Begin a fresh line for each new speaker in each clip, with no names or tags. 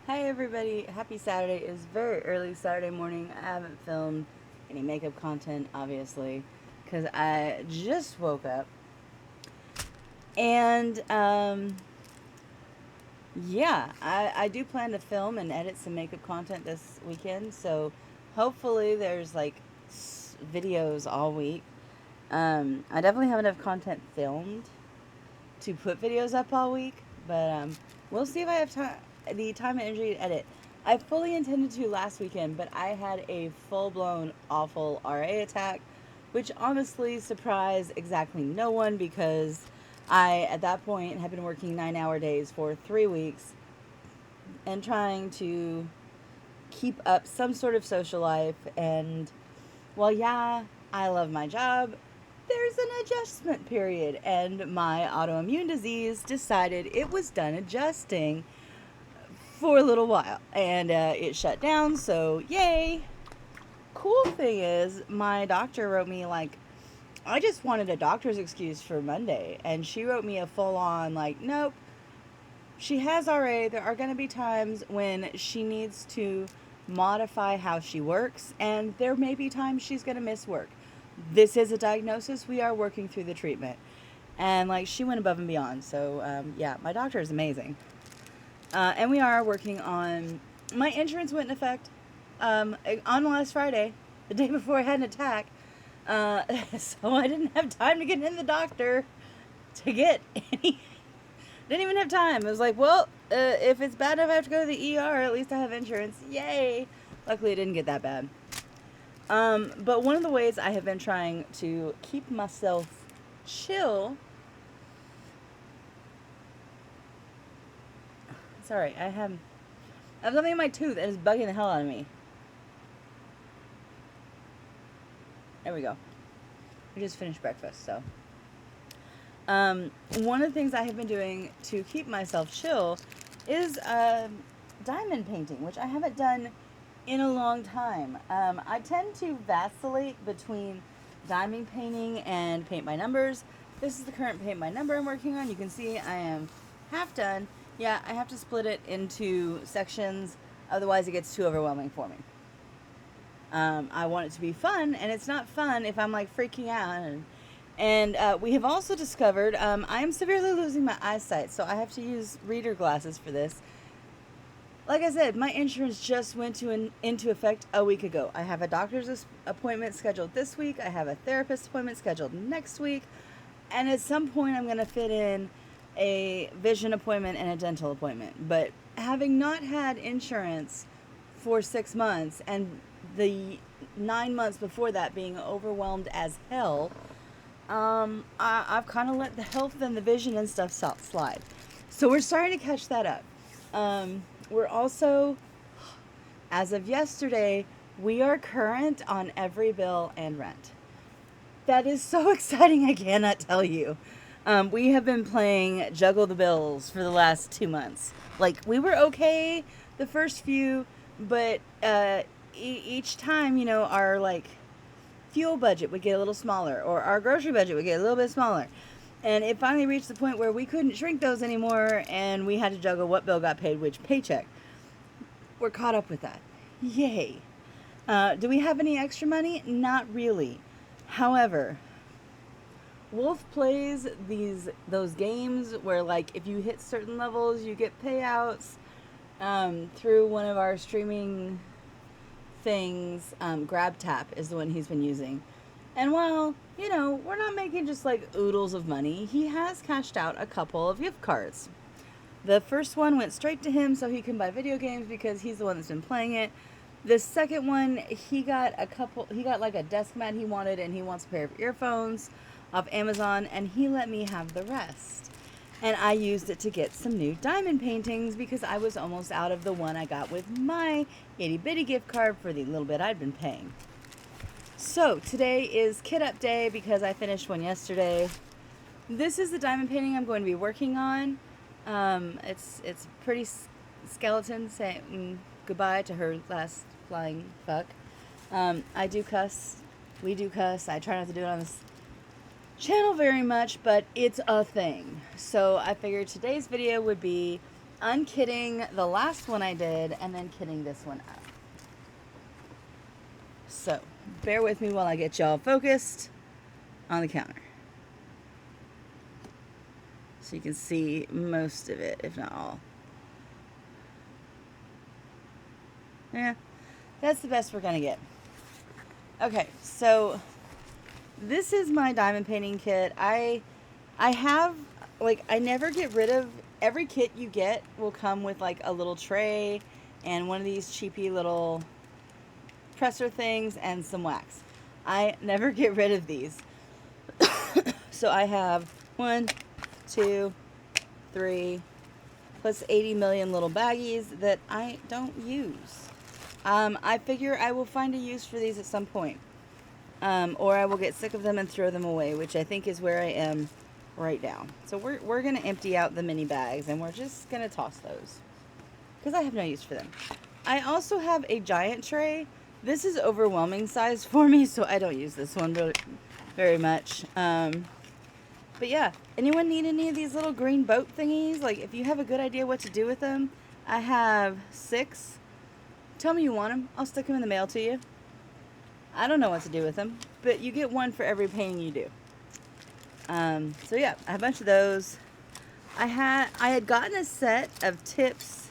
Hi everybody, happy Saturday. It's very early Saturday morning. I haven't filmed any makeup content, obviously, because I just woke up. And, yeah, I do plan to film and edit some makeup content this weekend, so hopefully there's like videos all week. I definitely have enough content filmed to put videos up all week, but we'll see if I have the time and energy to edit. I fully intended to last weekend, but I had a full blown awful RA attack, which honestly surprised exactly no one because I, at that point, had been working 9-hour days for 3 weeks and trying to keep up some sort of social life. And well, yeah, I love my job. There's an adjustment period, and my autoimmune disease decided it was done adjusting for a little while, and it shut down. So, yay! Cool thing is, my doctor wrote me like, I just wanted a doctor's excuse for Monday, and she wrote me a full on like, nope. She has RA. There are going to be times when she needs to modify how she works, and there may be times she's going to miss work. This is a diagnosis. We are working through the treatment. And like she went above and beyond. So, yeah, my doctor is amazing. And we are working on my insurance went in effect on last Friday, the day before I had an attack. Uh, so I didn't have time to get in the doctor to get any. Didn't even have time. It was like, well, if it's bad enough I have to go to the ER, at least I have insurance. Yay! Luckily, it didn't get that bad. But one of the ways I have been trying to keep myself chill. Sorry, I have something in my tooth and it's bugging the hell out of me. There we go. I just finished breakfast, so. One of the things I have been doing to keep myself chill is diamond painting, which I haven't done in a long time. I tend to vacillate between diamond painting and paint by numbers. This is the current paint by number I'm working on. You can see I am half done. Yeah, I have to split it into sections, otherwise it gets too overwhelming for me. I want it to be fun, and it's not fun if I'm like freaking out. And we have also discovered I am severely losing my eyesight, so I have to use reader glasses for this. Like I said, my insurance just went into effect a week ago. I have a doctor's appointment scheduled this week. I have a therapist appointment scheduled next week. And at some point, I'm going to fit in a vision appointment and a dental appointment. But having not had insurance for 6 months and the 9 months before that being overwhelmed as hell, I've kind of let the health and the vision and stuff slide. So we're starting to catch that up. We're also, as of yesterday, we are current on every bill and rent. That is so exciting, I cannot tell you. We have been playing Juggle the Bills for the last 2 months. Like, we were okay the first few, but each time, our like fuel budget would get a little smaller, or our grocery budget would get a little bit smaller. And it finally reached the point where we couldn't shrink those anymore, and we had to juggle what bill got paid which paycheck. We're caught up with that. Yay. Do we have any extra money? Not really. However, Wolf plays those games where like if you hit certain levels you get payouts through one of our streaming things. GrabTap is the one he's been using. And while, we're not making just like oodles of money, he has cashed out a couple of gift cards. The first one went straight to him so he can buy video games because he's the one that's been playing it. The second one, he got like a desk mat he wanted, and he wants a pair of earphones off Amazon, and he let me have the rest. And I used it to get some new diamond paintings because I was almost out of the one I got with my itty bitty gift card for the little bit I'd been paying. So today is kit up day because I finished one yesterday. This is the diamond painting I'm going to be working on. It's pretty skeleton saying goodbye to her last flying fuck. I do cuss. We do cuss. I try not to do it on this channel very much, but it's a thing. So I figured today's video would be unkitting the last one I did and then kitting this one up. So, bear with me while I get y'all focused on the counter. So you can see most of it, if not all. Yeah, that's the best we're gonna get. Okay, so this is my diamond painting kit. I have, like, I never get rid of, every kit you get will come with like a little tray and one of these cheapy little presser things and some wax. I never get rid of these. So I have 1, 2, 3, plus 80 million little baggies that I don't use. I figure I will find a use for these at some point. Or I will get sick of them and throw them away, which I think is where I am right now. So we're going to empty out the mini bags and we're just going to toss those because I have no use for them. I also have a giant tray. This is overwhelming size for me, so I don't use this one really, very much. But yeah, anyone need any of these little green boat thingies? Like, if you have a good idea what to do with them, I have 6. Tell me you want them. I'll stick them in the mail to you. I don't know what to do with them, but you get one for every painting you do. So yeah, I have a bunch of those. I had gotten a set of tips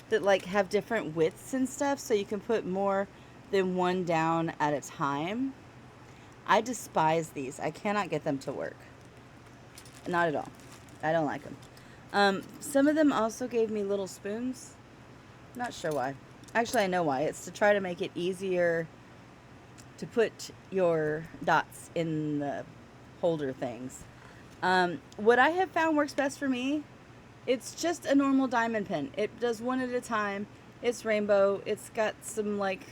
that like have different widths and stuff, so you can put more than one down at a time. I despise these. I cannot get them to work. Not at all. I don't like them. Some of them also gave me little spoons. Not sure why. Actually, I know why. It's to try to make it easier to put your dots in the holder things. What I have found works best for me, it's just a normal diamond pin. It does one at a time. It's rainbow. It's got some like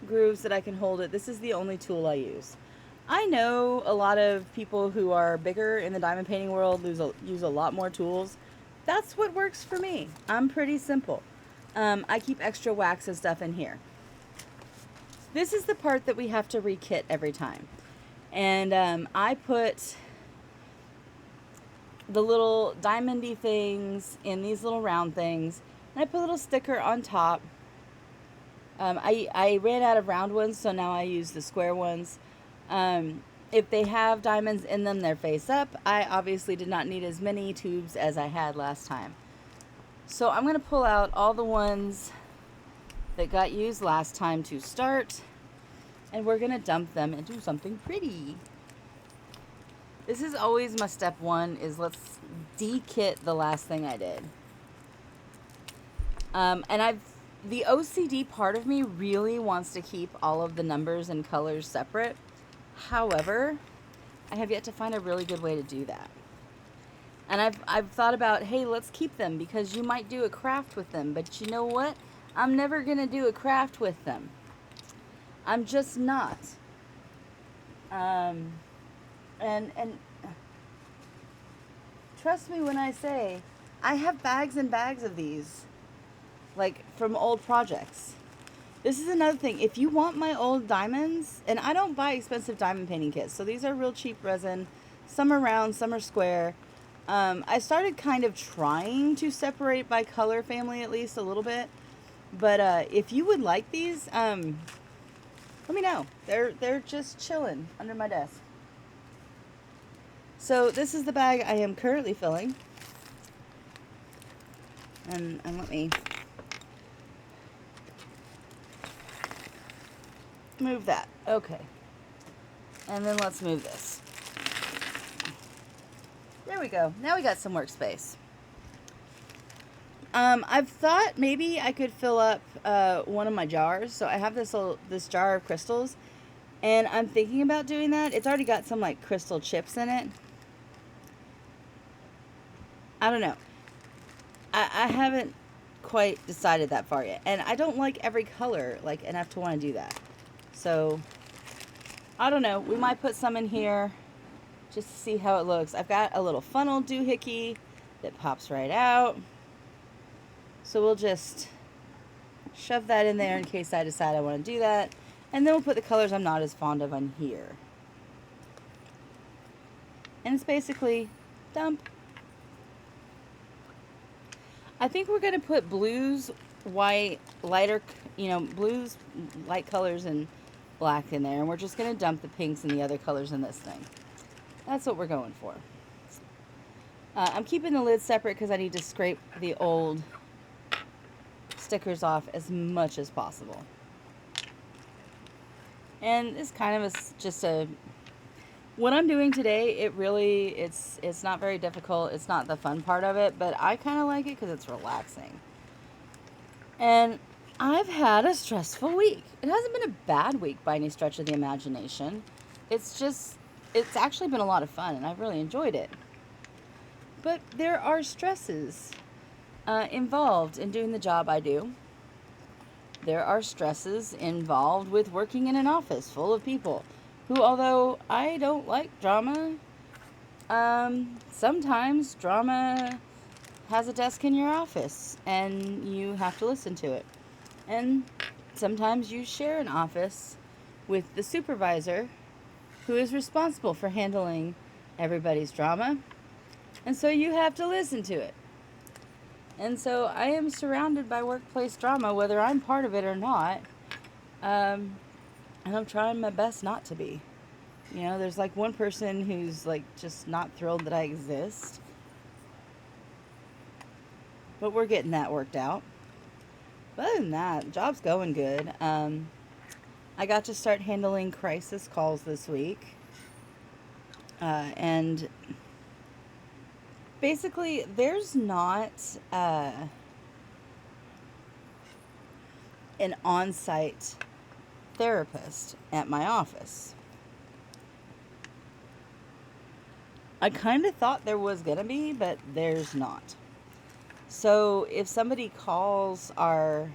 grooves that I can hold it. This is the only tool I use. I know a lot of people who are bigger in the diamond painting world use a lot more tools. That's what works for me. I'm pretty simple. I keep extra wax and stuff in here. This is the part that we have to re-kit every time. And I put the little diamondy things in these little round things. And I put a little sticker on top. I ran out of round ones, so now I use the square ones. If they have diamonds in them, they're face up. I obviously did not need as many tubes as I had last time. So I'm going to pull out all the ones that got used last time to start. And we're going to dump them into something pretty. This is always my step one, is let's de-kit the last thing I did. The OCD part of me really wants to keep all of the numbers and colors separate. However, I have yet to find a really good way to do that. And I've thought about, hey, let's keep them because you might do a craft with them. But you know what? I'm never going to do a craft with them. I'm just not. And trust me when I say I have bags and bags of these, like from old projects. This is another thing. If you want my old diamonds, and I don't buy expensive diamond painting kits, so these are real cheap resin. Some are round, some are square. I started kind of trying to separate by color family at least a little bit. But if you would like these, let me know. They're just chilling under my desk. So this is the bag I am currently filling. And let me move that. Okay. And then let's move this. There we go. Now we got some workspace. I've thought maybe I could fill up one of my jars. So I have this jar of crystals, and I'm thinking about doing that. It's already got some like crystal chips in it. I don't know. I haven't quite decided that far yet, and I don't like every color like enough to want to do that. So I don't know. We might put some in here just to see how it looks. I've got a little funnel doohickey that pops right out. So we'll just shove that in there in case I decide I want to do that. And then we'll put the colors I'm not as fond of on here. And it's basically dump. I think we're going to put blues, white, lighter, blues, light colors, and black in there. And we're just going to dump the pinks and the other colors in this thing. That's what we're going for. I'm keeping the lid separate because I need to scrape the old stickers off as much as possible. And it's kind of just a, what I'm doing today, it's not very difficult. It's not the fun part of it, but I kind of like it because it's relaxing. And I've had a stressful week. It hasn't been a bad week by any stretch of the imagination. It's actually been a lot of fun, and I've really enjoyed it. But there are stresses involved in doing the job I do. There are stresses involved with working in an office full of people who, although I don't like drama, sometimes drama has a desk in your office and you have to listen to it. And sometimes you share an office with the supervisor who is responsible for handling everybody's drama. And so you have to listen to it. And so I am surrounded by workplace drama, whether I'm part of it or not. And I'm trying my best not to be. There's like one person who's like just not thrilled that I exist. But we're getting that worked out. But other than that, the job's going good. I got to start handling crisis calls this week. And basically, there's not an on-site therapist at my office. I kind of thought there was going to be, but there's not. So if somebody calls our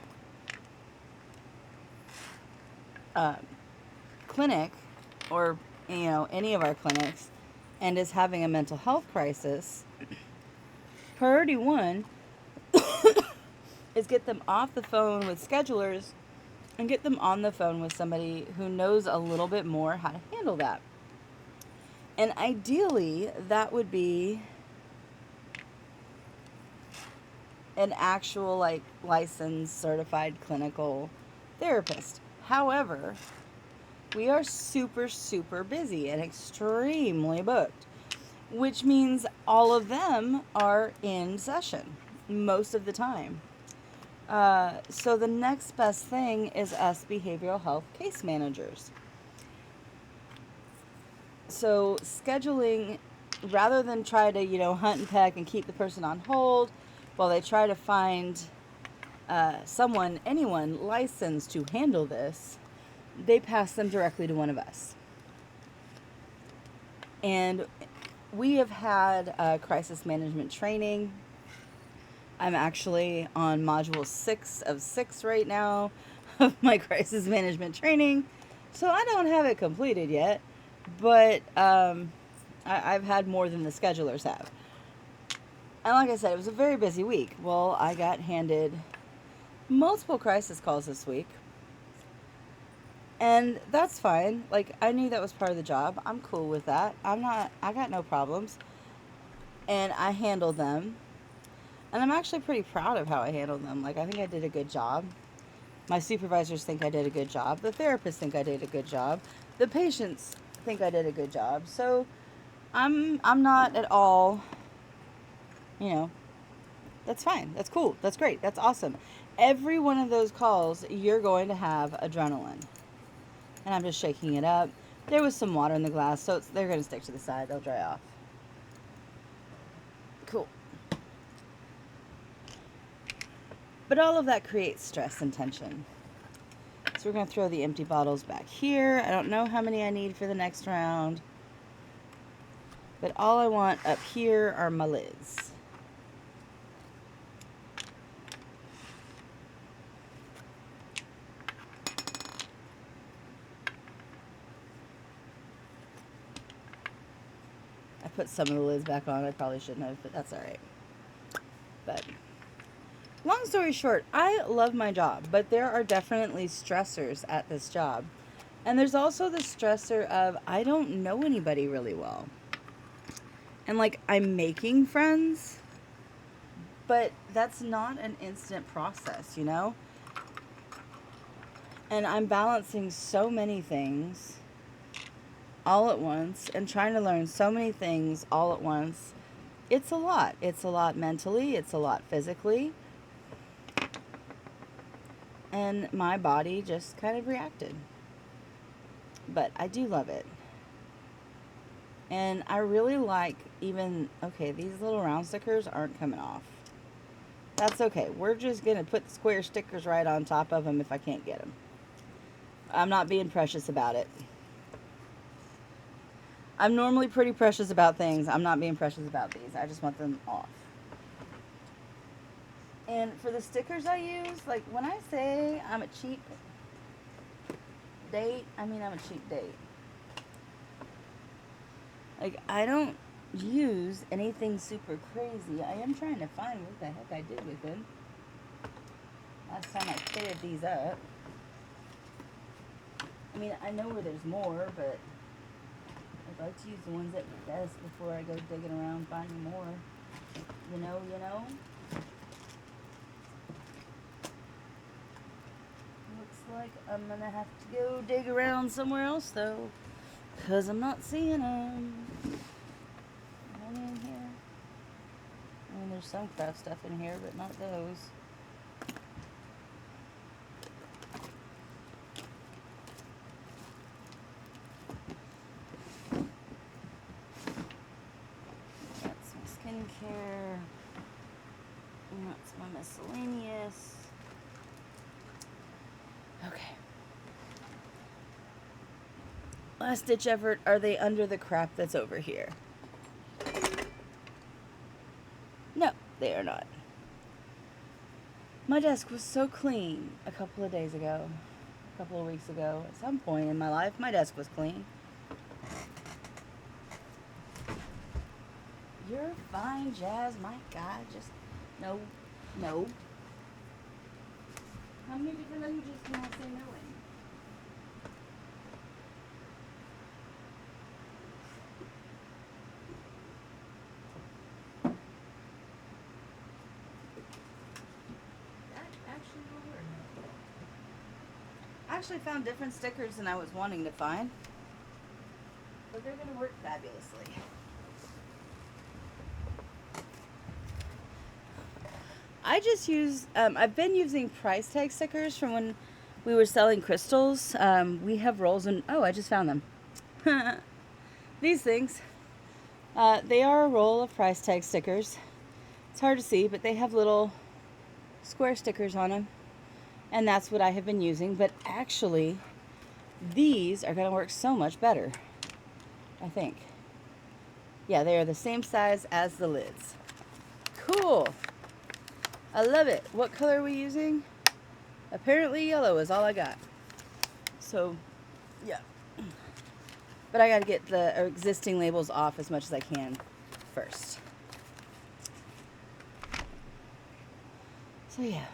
clinic or, any of our clinics and is having a mental health crisis, priority one is get them off the phone with schedulers and get them on the phone with somebody who knows a little bit more how to handle that. And ideally, that would be an actual, licensed, certified clinical therapist. However, we are super, super busy and extremely booked, which means all of them are in session most of the time. So the next best thing is us behavioral health case managers. So scheduling, rather than try to, hunt and peck and keep the person on hold while they try to find anyone licensed to handle this, they pass them directly to one of us. And we have had crisis management training. I'm actually on module 6 of 6 right now of my crisis management training. So I don't have it completed yet, but I've had more than the schedulers have. And like I said, it was a very busy week. Well, I got handed multiple crisis calls this week. And that's fine. I knew that was part of the job. I'm cool with that. I got no problems. And I handled them. And I'm actually pretty proud of how I handled them. I think I did a good job. My supervisors think I did a good job. The therapists think I did a good job. The patients think I did a good job. So I'm not at all, that's fine. That's cool. That's great. That's awesome. Every one of those calls, you're going to have adrenaline. And I'm just shaking it up. There was some water in the glass, so they're going to stick to the side. They'll dry off. Cool. But all of that creates stress and tension. So we're going to throw the empty bottles back here. I don't know how many I need for the next round. But all I want up here are my lids. I put some of the lids back on. I probably shouldn't have, but that's all right. But long story short, I love my job, but there are definitely stressors at this job. And there's also the stressor of I don't know anybody really well. And I'm making friends, But that's not an instant process, you know? And I'm balancing so many things all at once and trying to learn so many things all at once. It's a lot. It's a lot mentally, it's a lot physically. And my body just kind of reacted. But I do love it. And I really like even, okay, these little round stickers aren't coming off. That's okay. We're just going to put the square stickers right on top of them if I can't get them. I'm not being precious about it. I'm normally pretty precious about things. I'm not being precious about these. I just want them off. And for the stickers I use, like when I say I'm a cheap date, I mean I'm a cheap date. Like I don't use anything super crazy. I am trying to find what the heck I did with them. Last time I cleared these up. I mean, I know where there's more, but I'd like to use the ones at the desk before I go digging around finding more. You know? Looks like I'm gonna have to go dig around somewhere else though, because I'm not seeing them. Any in here? I mean, there's some craft stuff in here, but not those. That's my skincare. And that's my miscellaneous. Okay. Last ditch effort. Are they under the crap that's over here? No, they are not. My desk was so clean a couple of days ago. A couple of weeks ago. At some point in my life, my desk was clean. You're fine, Jazz. My God, just no. How many different languages can I say no in? That actually will work. I actually found different stickers than I was wanting to find, but they're going to work fabulously. I just use, I've been using price tag stickers from when we were selling crystals. We have rolls and, oh, I just found them. These things. They are a roll of price tag stickers. It's hard to see, but they have little square stickers on them. And that's what I have been using. But actually, these are going to work so much better, I think. Yeah, they are the same size as the lids. Cool. I love it. What color are we using? Apparently yellow is all I got. So, yeah. But I got to get the existing labels off as much as I can first. So, yeah.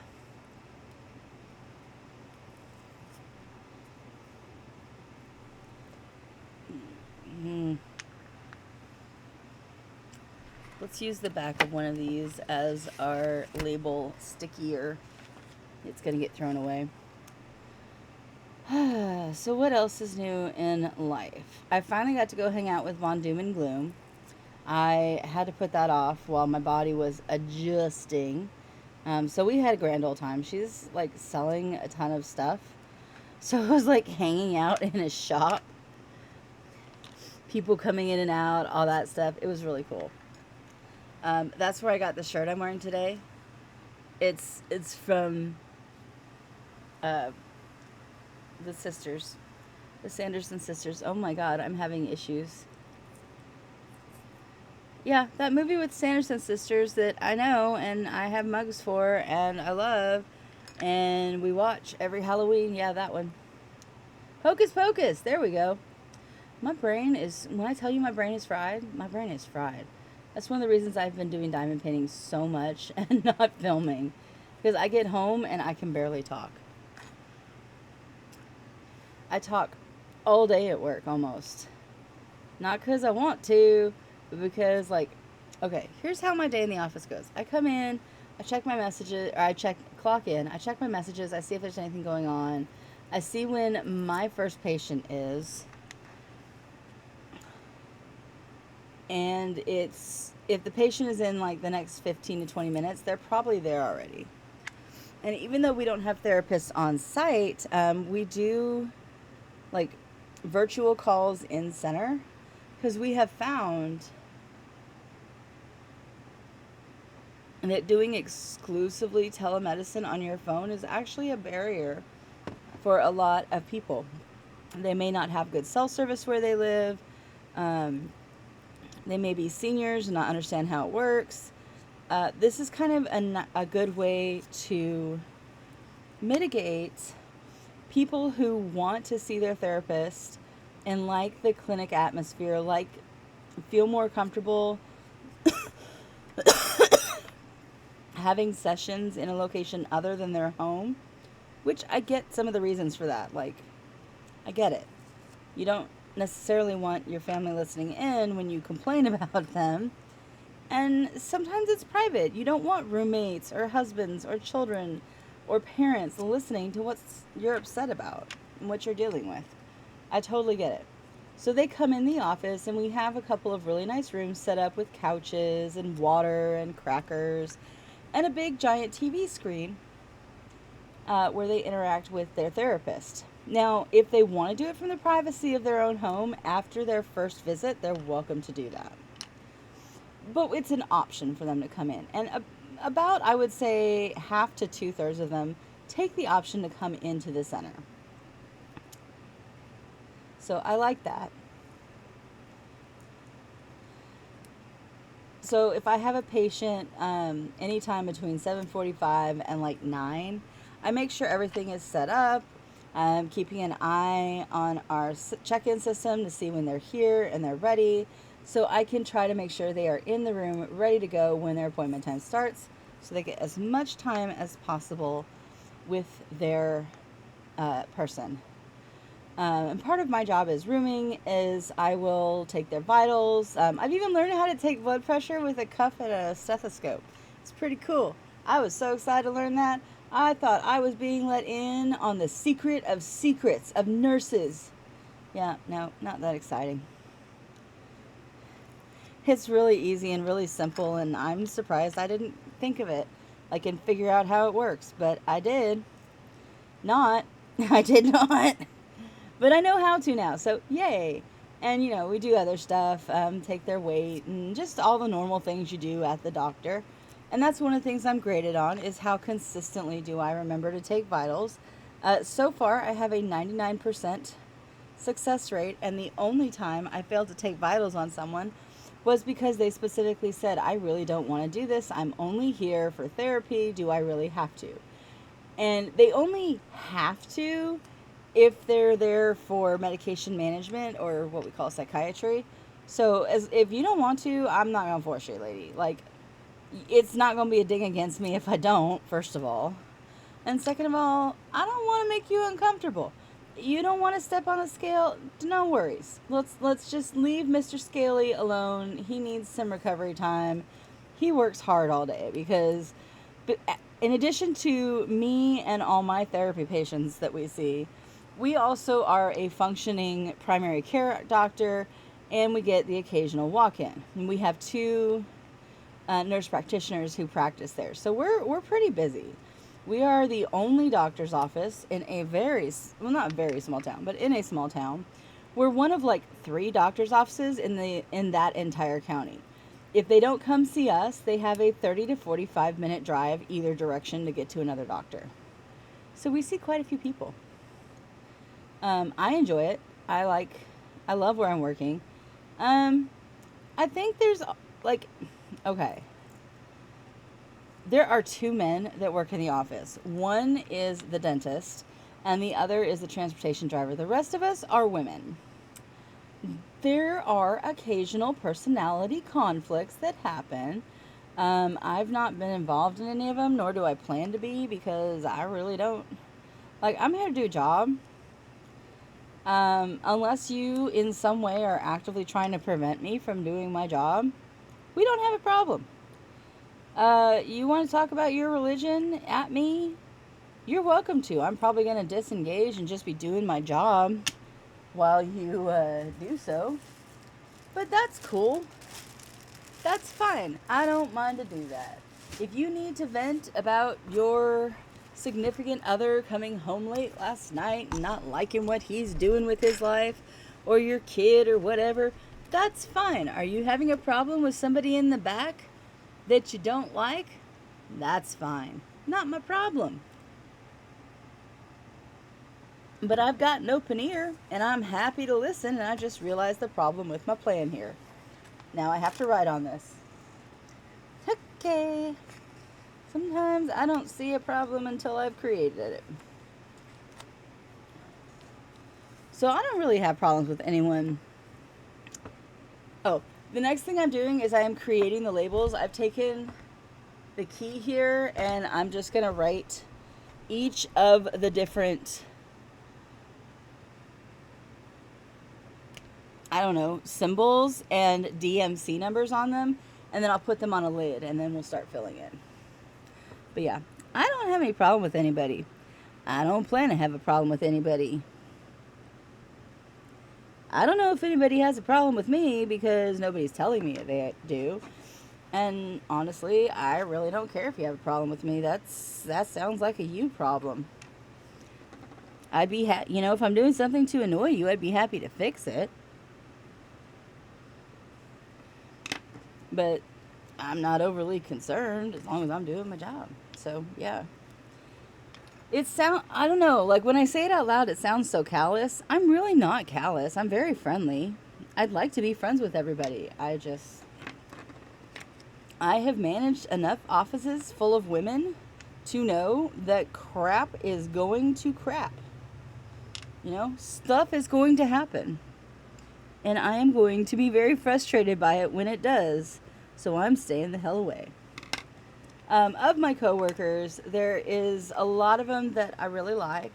Let's use the back of one of these as our label stickier. It's going to get thrown away. So what else is new in life? I finally got to go hang out with Von Doom and Gloom. I had to put that off while my body was adjusting. So we had a grand old time. She's like selling a ton of stuff. So it was like hanging out in a shop. People coming in and out, all that stuff. It was really cool. That's where I got the shirt I'm wearing today. It's from the sisters, the Sanderson sisters. Oh my God, I'm having issues. Yeah, that movie with Sanderson sisters that I know and I have mugs for and I love and we watch every Halloween. Yeah, that one. Hocus Pocus. There we go. My brain is, when I tell you my brain is fried, my brain is fried. That's one of the reasons I've been doing diamond painting so much and not filming. Because I get home and I can barely talk. I talk all day at work almost. Not because I want to, but because, like, okay, here's how my day in the office goes. I come in, I check my messages, or clock in. I check my messages. I see if there's anything going on. I see when my first patient is, and it's if the patient is in like the next 15 to 20 minutes, they're probably there already. And even though we don't have therapists on site, we do like virtual calls in center because we have found that doing exclusively telemedicine on your phone is actually a barrier for a lot of people. They may not have good cell service where they live. Um, they may be seniors and not understand how it works. This is kind of a good way to mitigate people who want to see their therapist and like the clinic atmosphere, like feel more comfortable having sessions in a location other than their home, which I get some of the reasons for that. Like, I get it. You don't necessarily want your family listening in when you complain about them. And sometimes it's private. You don't want roommates or husbands or children or parents listening to what you're upset about and what you're dealing with. I totally get it. So they come in the office, and we have a couple of really nice rooms set up with couches and water and crackers and a big giant TV screen where they interact with their therapist. Now, if they want to do it from the privacy of their own home after their first visit, they're welcome to do that. But it's an option for them to come in. And about, I would say, half to 2/3 of them take the option to come into the center. So I like that. So if I have a patient anytime between 7:45 and like 9, I make sure everything is set up. I'm keeping an eye on our check-in system to see when they're here and they're ready. So I can try to make sure they are in the room ready to go when their appointment time starts, so they get as much time as possible with their person. And part of my job as rooming is I will take their vitals. I've even learned how to take blood pressure with a cuff and a stethoscope. It's pretty cool. I was so excited to learn that. I thought I was being let in on the secret of secrets of nurses. Yeah, no, not that exciting. It's really easy and really simple, and I'm surprised I didn't think of it. I can figure out how it works, but I did not. I did not. But I know how to now, so yay. And, we do other stuff, take their weight, and just all the normal things you do at the doctor. And that's one of the things I'm graded on, is how consistently do I remember to take vitals. So far, I have a 99% success rate, and the only time I failed to take vitals on someone was because they specifically said, I really don't want to do this. I'm only here for therapy. Do I really have to? And they only have to if they're there for medication management or what we call psychiatry. So if you don't want to, I'm not going to force you, lady. Like, it's not going to be a ding against me if I don't, first of all. And second of all, I don't want to make you uncomfortable. You don't want to step on a scale? No worries. Let's just leave Mr. Scaly alone. He needs some recovery time. He works hard all day because, but in addition to me and all my therapy patients that we see, we also are a functioning primary care doctor, and we get the occasional walk-in. And we have 2 nurse practitioners who practice there. So we're pretty busy. We are the only doctor's office in a not very small town, but in a small town. We're one of like 3 doctor's offices in that entire county. If they don't come see us, they have a 30 to 45 minute drive either direction to get to another doctor. So we see quite a few people. I enjoy it. I love where I'm working. I think there's okay. There are 2 men that work in the office. One is the dentist, and the other is the transportation driver. The rest of us are women. There are occasional personality conflicts that happen. I've not been involved in any of them, nor do I plan to be, because I really don't. I'm here to do a job. Unless you in some way are actively trying to prevent me from doing my job, we don't have a problem. You want to talk about your religion at me? You're welcome to. I'm probably going to disengage and just be doing my job while you do so. But that's cool. That's fine. I don't mind to do that. If you need to vent about your significant other coming home late last night and not liking what he's doing with his life, or your kid or whatever, that's fine. Are you having a problem with somebody in the back that you don't like? That's fine. Not my problem. But I've got an open ear and I'm happy to listen, and I just realized the problem with my plan here. Now I have to write on this. Okay. Sometimes I don't see a problem until I've created it. So I don't really have problems with anyone. Oh, the next thing I'm doing is I am creating the labels. I've taken the key here and I'm just going to write each of the different, I don't know, symbols and DMC numbers on them, and then I'll put them on a lid and then we'll start filling it. But yeah, I don't have any problem with anybody. I don't plan to have a problem with anybody. I don't know if anybody has a problem with me because nobody's telling me they do. And honestly, I really don't care if you have a problem with me. That sounds like a you problem. I'd be if I'm doing something to annoy you, I'd be happy to fix it. But I'm not overly concerned as long as I'm doing my job. So, yeah. I don't know, like when I say it out loud, it sounds so callous. I'm really not callous. I'm very friendly. I'd like to be friends with everybody. I have managed enough offices full of women to know that crap is going to crap. Stuff is going to happen. And I am going to be very frustrated by it when it does. So I'm staying the hell away. Of my coworkers, there is a lot of them that I really like.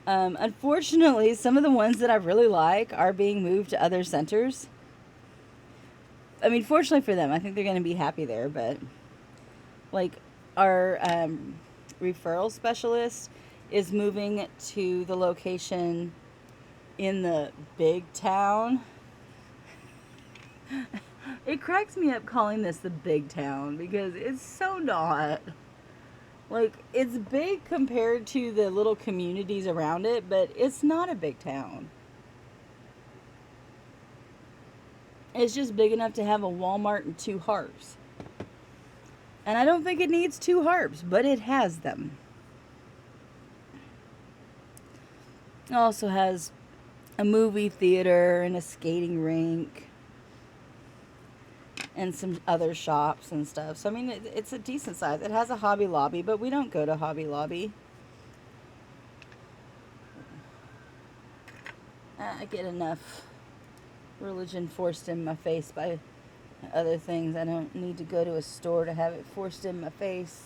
Unfortunately, some of the ones that I really like are being moved to other centers. I mean, fortunately for them, I think they're going to be happy there. But like our referral specialist is moving to the location in the big town. It cracks me up calling this the big town because it's so not. Like, it's big compared to the little communities around it, but it's not a big town. It's just big enough to have a Walmart and 2 Harps. And I don't think it needs 2 Harps, but it has them. It also has a movie theater and a skating rink and some other shops and stuff. So, I mean, it's a decent size. It has a Hobby Lobby, but we don't go to Hobby Lobby. I get enough religion forced in my face by other things. I don't need to go to a store to have it forced in my face.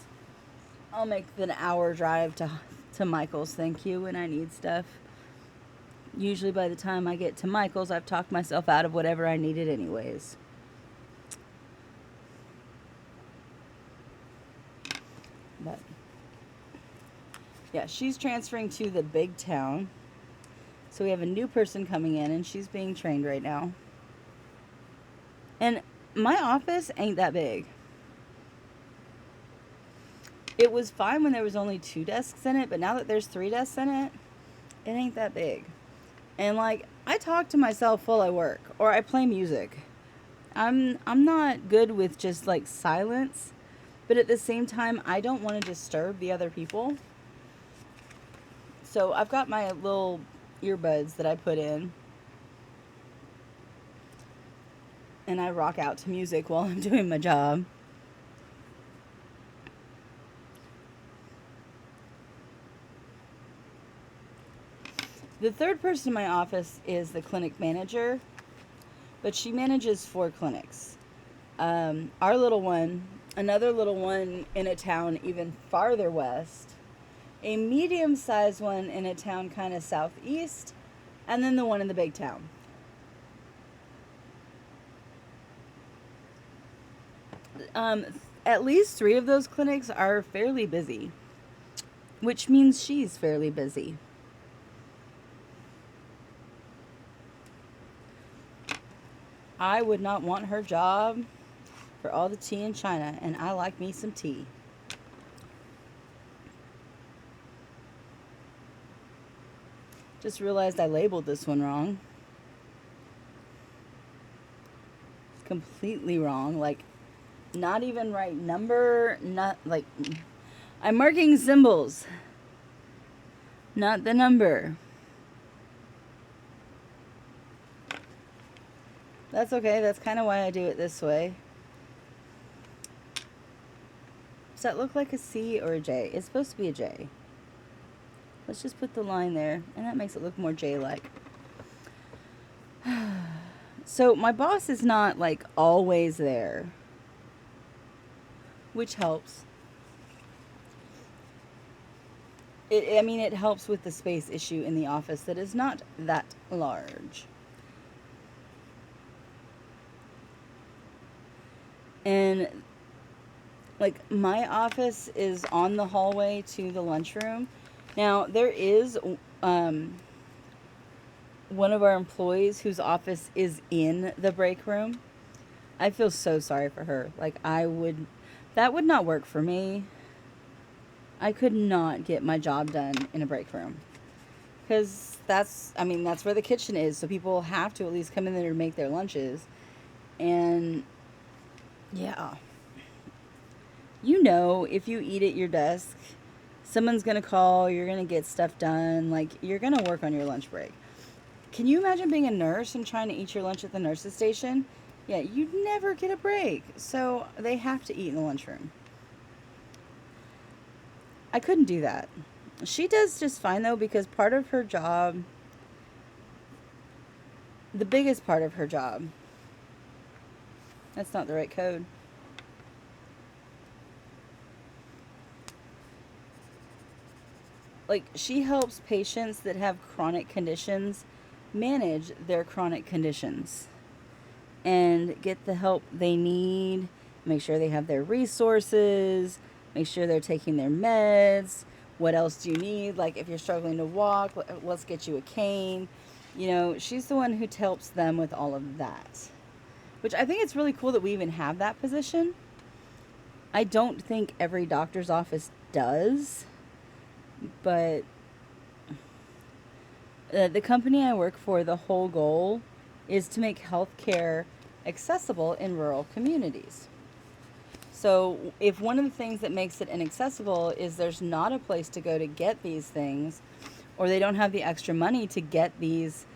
I'll make an hour drive to Michael's, thank you, when I need stuff. Usually by the time I get to Michael's, I've talked myself out of whatever I needed anyways. But yeah, she's transferring to the big town. So we have a new person coming in and she's being trained right now. And my office ain't that big. It was fine when there was only 2 desks in it, but now that there's 3 desks in it, it ain't that big. And like, I talk to myself while I work or I play music. I'm not good with just like silence, but at the same time, I don't want to disturb the other people. So I've got my little earbuds that I put in, and I rock out to music while I'm doing my job. The third person in my office is the clinic manager, but she manages 4 clinics. Our little one, another little one in a town even farther west, a medium-sized one in a town kind of southeast, and then the one in the big town. at least 3 of those clinics are fairly busy, which means she's fairly busy. I would not want her job for all the tea in China, and I like me some tea. Just realized I labeled this one wrong. Completely wrong. Like, not even right number. Not like. I'm marking symbols, not the number. That's okay. That's kind of why I do it this way. Does that look like a C or a J? It's supposed to be a J. Let's just put the line there, and that makes it look more J-like. So my boss is not like always there, which helps. It helps with the space issue in the office that is not that large. And like my office is on the hallway to the lunchroom. Now there is one of our employees whose office is in the break room. I feel so sorry for her. Like that would not work for me. I could not get my job done in a break room. Because that's where the kitchen is. So people have to at least come in there to make their lunches. And yeah. If you eat at your desk, someone's going to call, you're going to get stuff done. Like, you're going to work on your lunch break. Can you imagine being a nurse and trying to eat your lunch at the nurse's station? Yeah, you'd never get a break. So they have to eat in the lunchroom. I couldn't do that. She does just fine, though, because part of her job, the biggest part of her job, that's not the right code. Like, she helps patients that have chronic conditions manage their chronic conditions and get the help they need, make sure they have their resources, make sure they're taking their meds. What else do you need? Like, if you're struggling to walk, let's get you a cane. She's the one who helps them with all of that, which I think it's really cool that we even have that position. I don't think every doctor's office does, but the company I work for, the whole goal is to make healthcare accessible in rural communities. So if one of the things that makes it inaccessible is there's not a place to go to get these things, or they don't have the extra money to get these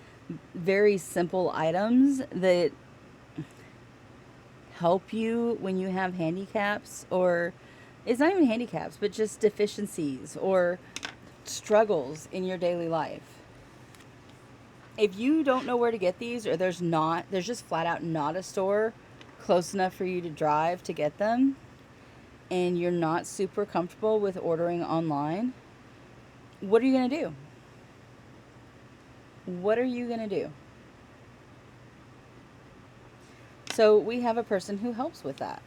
very simple items that help you when you have handicaps, or it's not even handicaps, but just deficiencies or struggles in your daily life. If you don't know where to get these, or there's just flat out not a store close enough for you to drive to get them, and you're not super comfortable with ordering online, what are you going to do? What are you going to do? So we have a person who helps with that.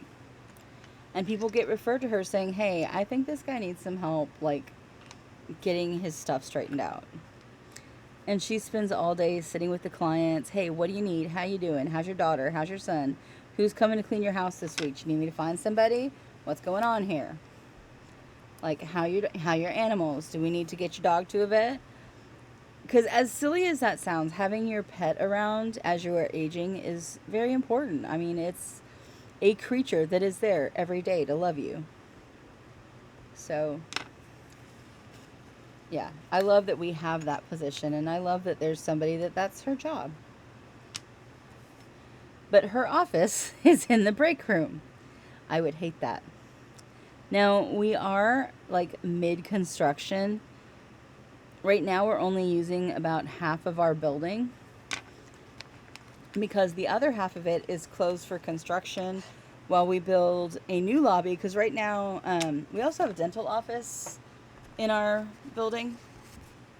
And people get referred to her saying, hey, I think this guy needs some help, like, getting his stuff straightened out. And she spends all day sitting with the clients. Hey, what do you need? How you doing? How's your daughter? How's your son? Who's coming to clean your house this week? Do you need me to find somebody? What's going on here? Like, how your animals? Do we need to get your dog to a vet? Because as silly as that sounds, having your pet around as you are aging is very important. I mean, it's a creature that is there every day to love you. So, yeah, I love that we have that position, and I love that there's somebody that's her job. But her office is in the break room. I would hate that. Now, we are like mid-construction. Right now, we're only using about half of our building because the other half of it is closed for construction while we build a new lobby. Because right now, we also have a dental office in our building.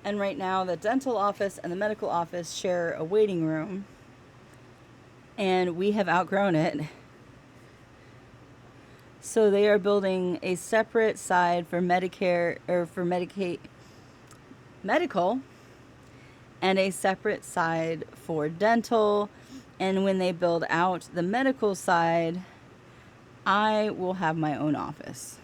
And right now, the dental office and the medical office share a waiting room. And we have outgrown it. So they are building a separate side for Medicare or for Medicaid medical and a separate side for dental. And when they build out the medical side, I will have my own office.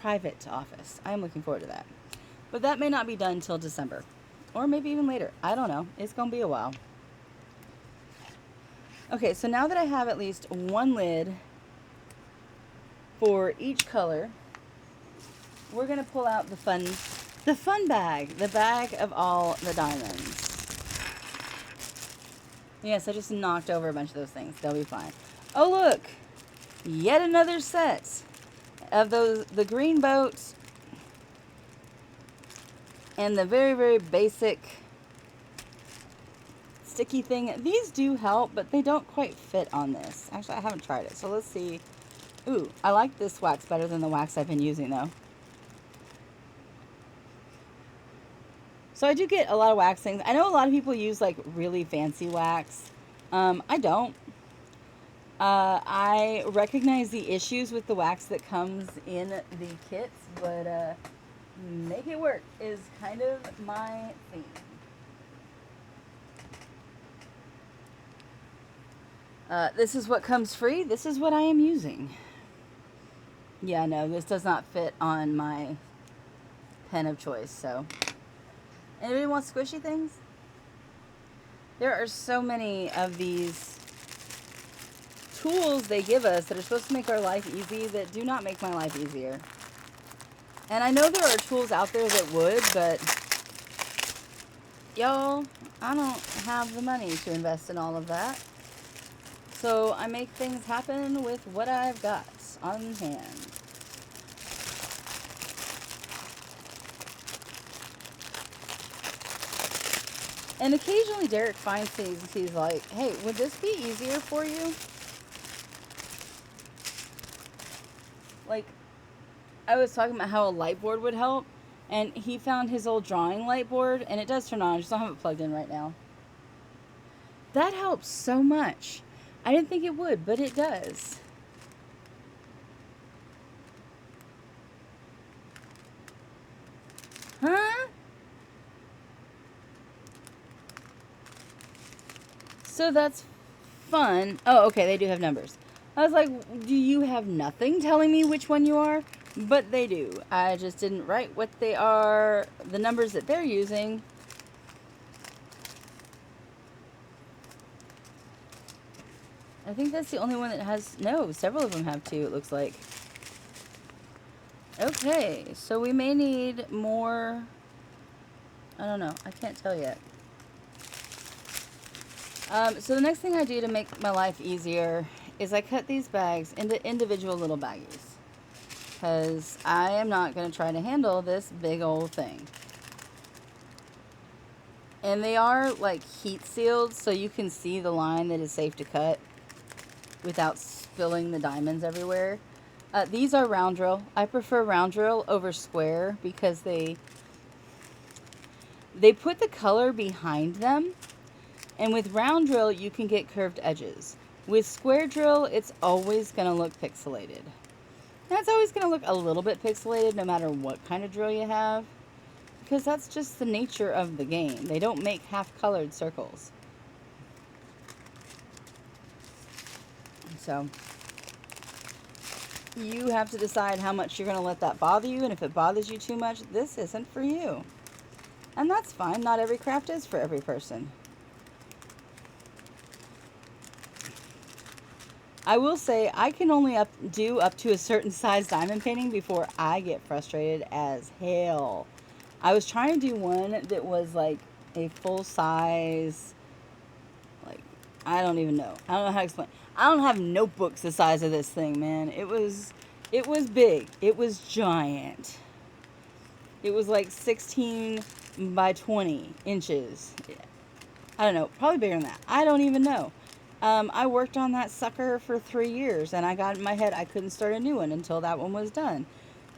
Private office. I'm looking forward to that. But that may not be done until December. Or maybe even later. I don't know. It's going to be a while. Okay, so now that I have at least one lid for each color, we're going to pull out the fun bag. The bag of all the diamonds. Yes, I just knocked over a bunch of those things. They'll be fine. Oh, look. Yet another set of the green boats and the very, very basic sticky thing. These do help, but they don't quite fit on this. Actually, I haven't tried it, so let's see. Ooh, I like this wax better than the wax I've been using, though. So I do get a lot of wax things. I know a lot of people use, like, really fancy wax. I don't. I recognize the issues with the wax that comes in the kits, but make it work is kind of my theme. This is what comes free. This is what I am using. Yeah, no, this does not fit on my pen of choice, so. Anybody want squishy things? There are so many of these tools they give us that are supposed to make our life easy that do not make my life easier. And I know there are tools out there that would, but y'all, I don't have the money to invest in all of that. So I make things happen with what I've got on hand. And occasionally Derek finds things, he's like, hey, would this be easier for you? Like, I was talking about how a light board would help, and he found his old drawing light board, and it does turn on. I just don't have it plugged in right now. That helps so much. I didn't think it would, but it does. Huh? So that's fun. Oh, okay, they do have numbers. I was like, do you have nothing telling me which one you are? But they do. I just didn't write what they are, the numbers that they're using. I think that's the only one that has, no, several of them have two, it looks like. Okay, so we may need more, I don't know, I can't tell yet. So the next thing I do to make my life easier is I cut these bags into individual little baggies. Because I am not going to try to handle this big old thing. And they are like heat sealed, so you can see the line that is safe to cut without spilling the diamonds everywhere. These are round drill. I prefer round drill over square because they put the color behind them. And with round drill, you can get curved edges. With square drill, it's always going to look pixelated. And it's always going to look a little bit pixelated no matter what kind of drill you have. Because that's just the nature of the game. They don't make half-colored circles. So, you have to decide how much you're going to let that bother you. And if it bothers you too much, this isn't for you. And that's fine. Not every craft is for every person. I will say I can only do up to a certain size diamond painting before I get frustrated as hell. I was trying to do one that was like a full size, like, I don't even know. I don't know how to explain. I don't have notebooks the size of this thing, man. It was big. It was giant. It was like 16 by 20 inches. I don't know. Probably bigger than that. I don't even know. I worked on that sucker for 3 years, and I got in my head I couldn't start a new one until that one was done.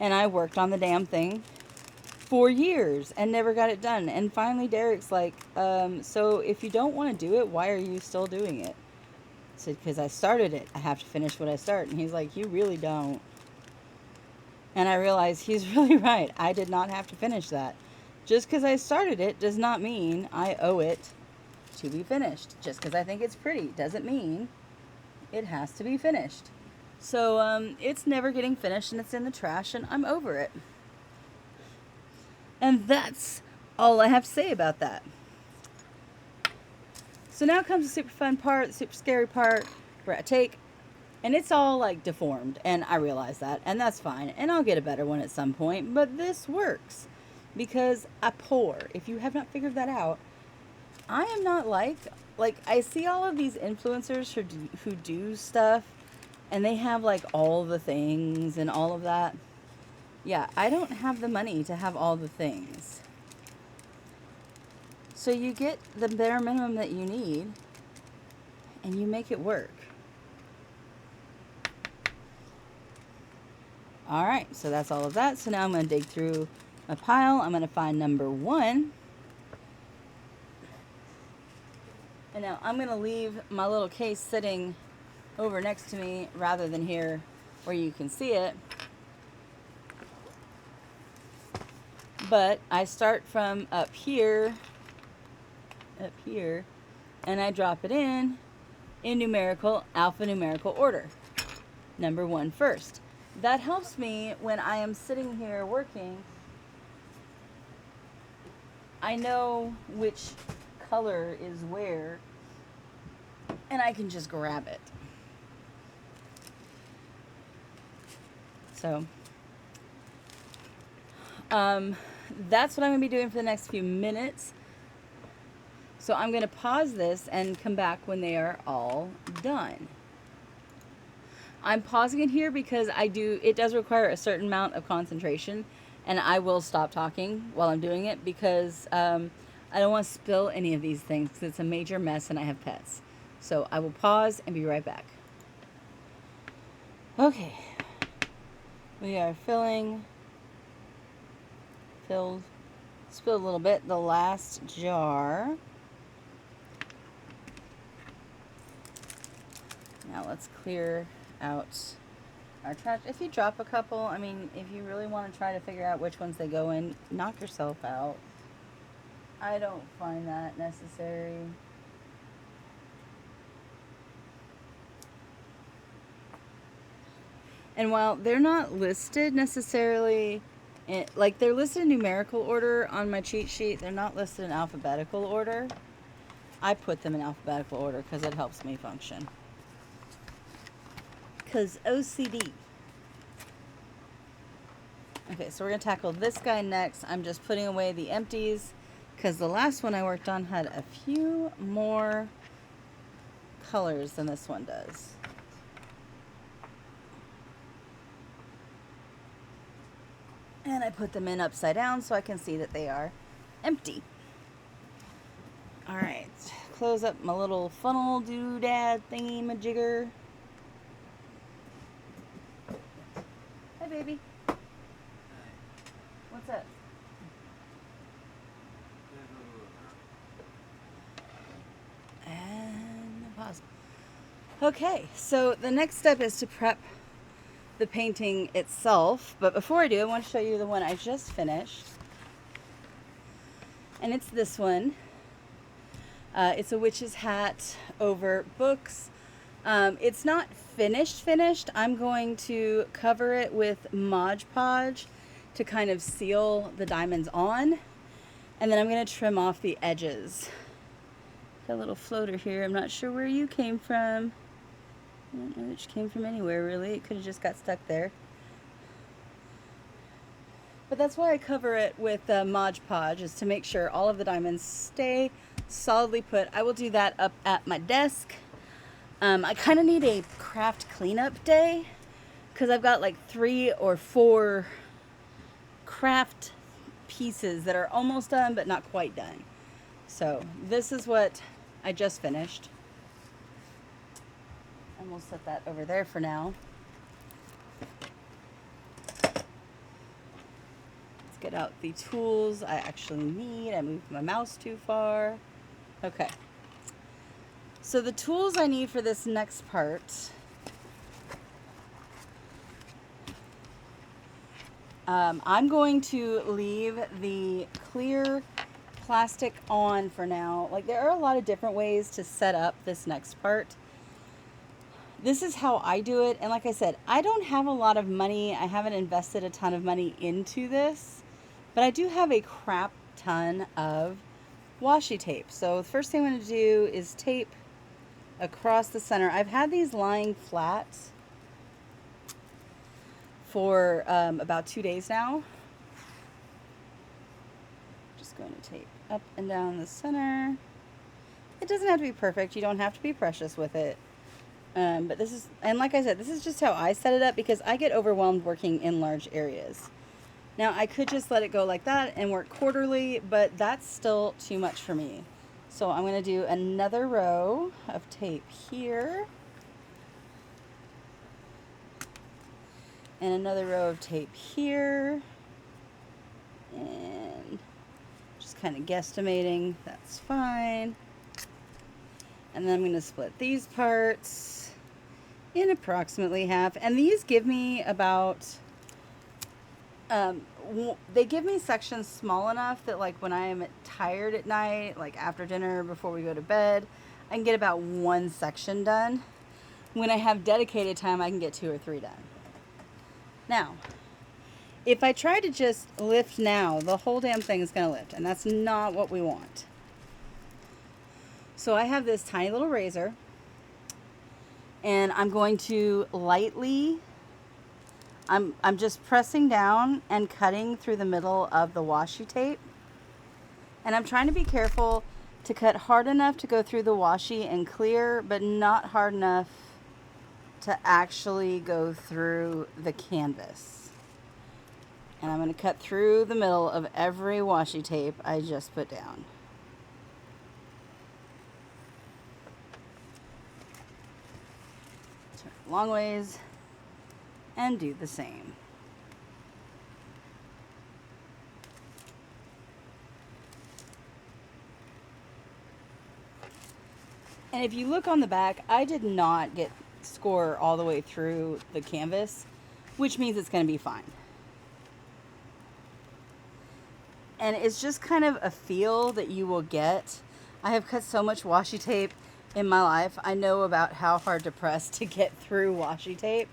And I worked on the damn thing for years and never got it done. And finally Derek's like, so if you don't want to do it, why are you still doing it? I said, because I started it. I have to finish what I start. And he's like, you really don't. And I realized he's really right. I did not have to finish that. Just because I started it does not mean I owe it to be finished. Just because I think it's pretty doesn't mean it has to be finished. So it's never getting finished and it's in the trash and I'm over it. And that's all I have to say about that. So now comes the super fun part, the super scary part, where I take, and it's all like deformed, and I realize that, and that's fine, and I'll get a better one at some point, but this works because I pour. If you have not figured that out, I am not like I see all of these influencers who do stuff, and they have like all the things and all of that. Yeah, I don't have the money to have all the things. So you get the bare minimum that you need, and you make it work. All right, so that's all of that. So now I'm going to dig through my pile. I'm going to find number 1. And now I'm going to leave my little case sitting over next to me rather than here where you can see it. But I start from up here, and I drop it in alphanumerical order. Number 1 first. That helps me when I am sitting here working. I know which color is where, and I can just grab it. So, that's what I'm going to be doing for the next few minutes. So I'm going to pause this and come back when they are all done. I'm pausing it here because it does require a certain amount of concentration, and I will stop talking while I'm doing it because I don't want to spill any of these things because it's a major mess and I have pets. So I will pause and be right back. Okay. We are spilled a little bit, the last jar. Now let's clear out our trash. If you drop a couple, I mean, if you really want to try to figure out which ones they go in, knock yourself out. I don't find that necessary. And while they're not listed necessarily, they're listed in numerical order on my cheat sheet, they're not listed in alphabetical order. I put them in alphabetical order because it helps me function. Because OCD. Okay, so we're going to tackle this guy next. I'm just putting away the empties because the last one I worked on had a few more colors than this one does. And I put them in upside down so I can see that they are empty. All right, close up my little funnel doodad thingy-majigger. Hi, baby. What's up? And pause. Okay, so the next step is to prep the painting itself. But before I do, I want to show you the one I just finished. And it's this one. It's a witch's hat over books. It's not finished. I'm going to cover it with Mod Podge to kind of seal the diamonds on. And then I'm going to trim off the edges. Got a little floater here. I'm not sure where you came from. I don't know which came from anywhere, really. It could have just got stuck there. But that's why I cover it with Mod Podge, is to make sure all of the diamonds stay solidly put. I will do that up at my desk. I kind of need a craft cleanup day because I've got like 3 or 4 craft pieces that are almost done but not quite done. So this is what I just finished. And we'll set that over there for now. Let's get get out the tools I actually need. I moved my mouse too far. Okay. So the tools I need for this next part, I'm going to leave the clear plastic on for now. Like, there are a lot of different ways to set up this next part. This is how I do it. And like I said, I don't have a lot of money. I haven't invested a ton of money into this, but I do have a crap ton of washi tape. So the first thing I'm going to do is tape across the center. I've had these lying flat for about 2 days now. Just going to tape up and down the center. It doesn't have to be perfect. You don't have to be precious with it. But this is, and like I said, this is just how I set it up because I get overwhelmed working in large areas. Now I could just let it go like that and work quarterly, but that's still too much for me. So I'm going to do another row of tape here. And another row of tape here. And just kind of guesstimating, that's fine. And then I'm going to split these parts in approximately half. And these give me about, they give me sections small enough that like when I am tired at night, like after dinner, before we go to bed, I can get about one section done. When I have dedicated time, I can get 2 or 3 done. Now, if I try to just lift now, the whole damn thing is going to lift, and that's not what we want. So I have this tiny little razor, and I'm going to lightly, I'm just pressing down and cutting through the middle of the washi tape. And I'm trying to be careful to cut hard enough to go through the washi and clear, but not hard enough to actually go through the canvas. And I'm going to cut through the middle of every washi tape I just put down. Turn it long ways and do the same. And if you look on the back, I did not get score all the way through the canvas, which means it's going to be fine. And it's just kind of a feel that you will get. I have cut so much washi tape in my life. I know about how hard to press to get through washi tape.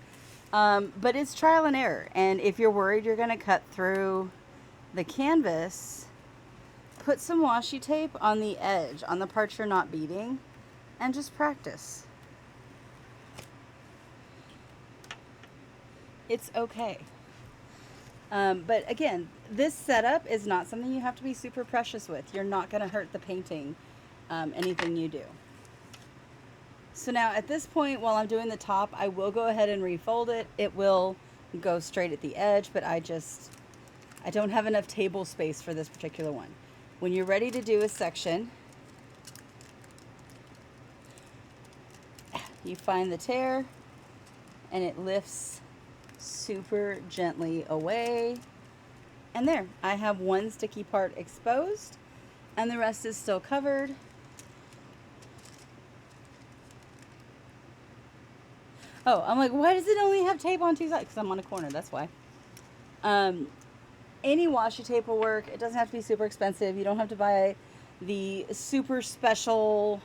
But it's trial and error. And if you're worried you're going to cut through the canvas, put some washi tape on the edge, on the parts you're not beading, and just practice. It's okay. But again, this setup is not something you have to be super precious with. You're not going to hurt the painting, anything you do. So now at this point, while I'm doing the top, I will go ahead and refold it. It will go straight at the edge, but I don't have enough table space for this particular one. When you're ready to do a section, you find the tear and it lifts super gently away. And there, I have one sticky part exposed and the rest is still covered. Oh, I'm like, why does it only have tape on 2 sides? Because I'm on a corner, that's why. Any washi tape will work. It doesn't have to be super expensive. You don't have to buy the super special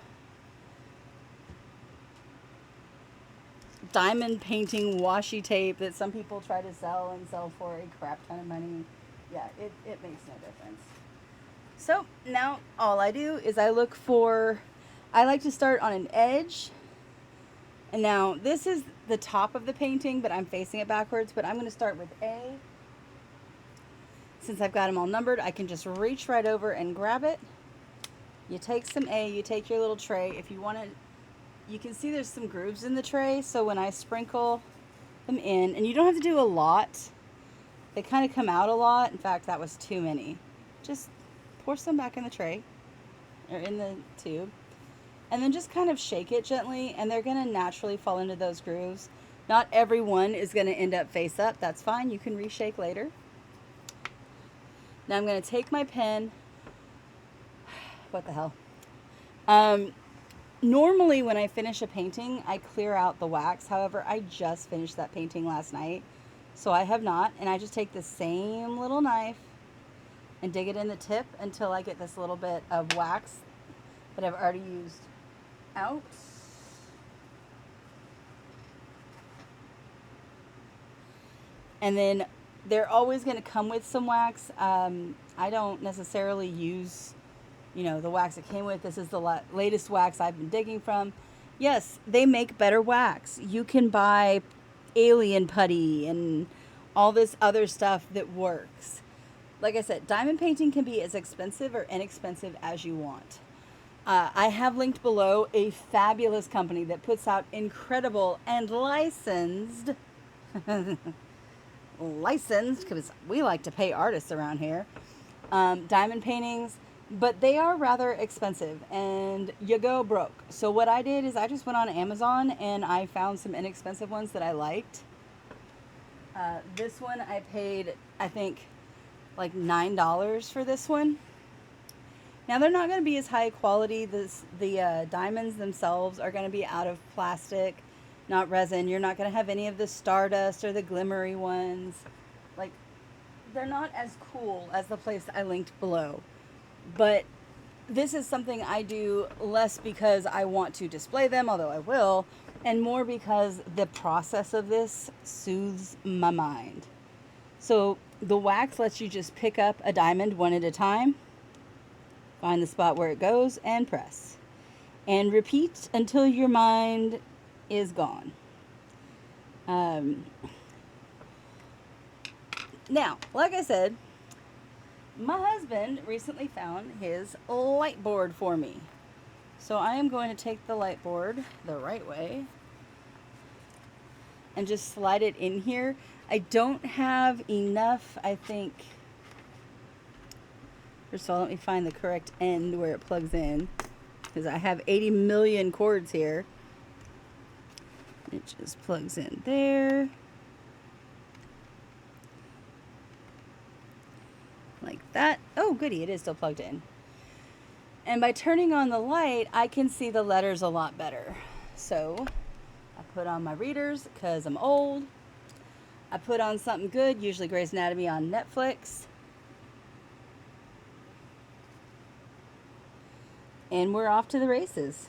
diamond painting washi tape that some people try to sell and sell for a crap ton of money. Yeah, it makes no difference. So now all I do is I like to start on an edge. And now this is the top of the painting, but I'm facing it backwards. But I'm going to start with A. Since I've got them all numbered, I can just reach right over and grab it. You take some A, you take your little tray. If you want to, you can see there's some grooves in the tray. So when I sprinkle them in, and you don't have to do a lot. They kind of come out a lot. In fact, that was too many. Just pour some back in the tray, or in the tube. And then just kind of shake it gently, and they're going to naturally fall into those grooves. Not every one is going to end up face up. That's fine. You can reshake later. Now I'm going to take my pen. What the hell? Um, Normally when I finish a painting, I clear out the wax. However, I just finished that painting last night, so I have not. And I just take the same little knife and dig it in the tip until I get this little bit of wax that I've already used out. And then they're always going to come with some wax. I don't necessarily use, the wax it came with. This is the latest wax I've been digging from. Yes, they make better wax. You can buy alien putty and all this other stuff that works. Like I said, diamond painting can be as expensive or inexpensive as you want. I have linked below a fabulous company that puts out incredible and licensed because we like to pay artists around here, diamond paintings, but they are rather expensive and you go broke. So what I did is I just went on Amazon and I found some inexpensive ones that I liked. This one I paid, I think, like $9 for this one. Now they're not going to be as high quality. The diamonds themselves are going to be out of plastic, not resin. You're not going to have any of the stardust or the glimmery ones. Like, they're not as cool as the place I linked below. But this is something I do less because I want to display them, although I will, and more because the process of this soothes my mind. So the wax lets you just pick up a diamond one at a time, find the spot where it goes, and press. And repeat until your mind is gone. Now, like I said, my husband recently found his light board for me. So I am going to take the light board the right way and just slide it in here. I don't have enough, I think. First of all, let me find the correct end where it plugs in, because I have 80 million cords here. It just plugs in there. Like that. Oh, goody, it is still plugged in. And by turning on the light, I can see the letters a lot better. So I put on my readers because I'm old. I put on something good, usually Grey's Anatomy on Netflix. And we're off to the races.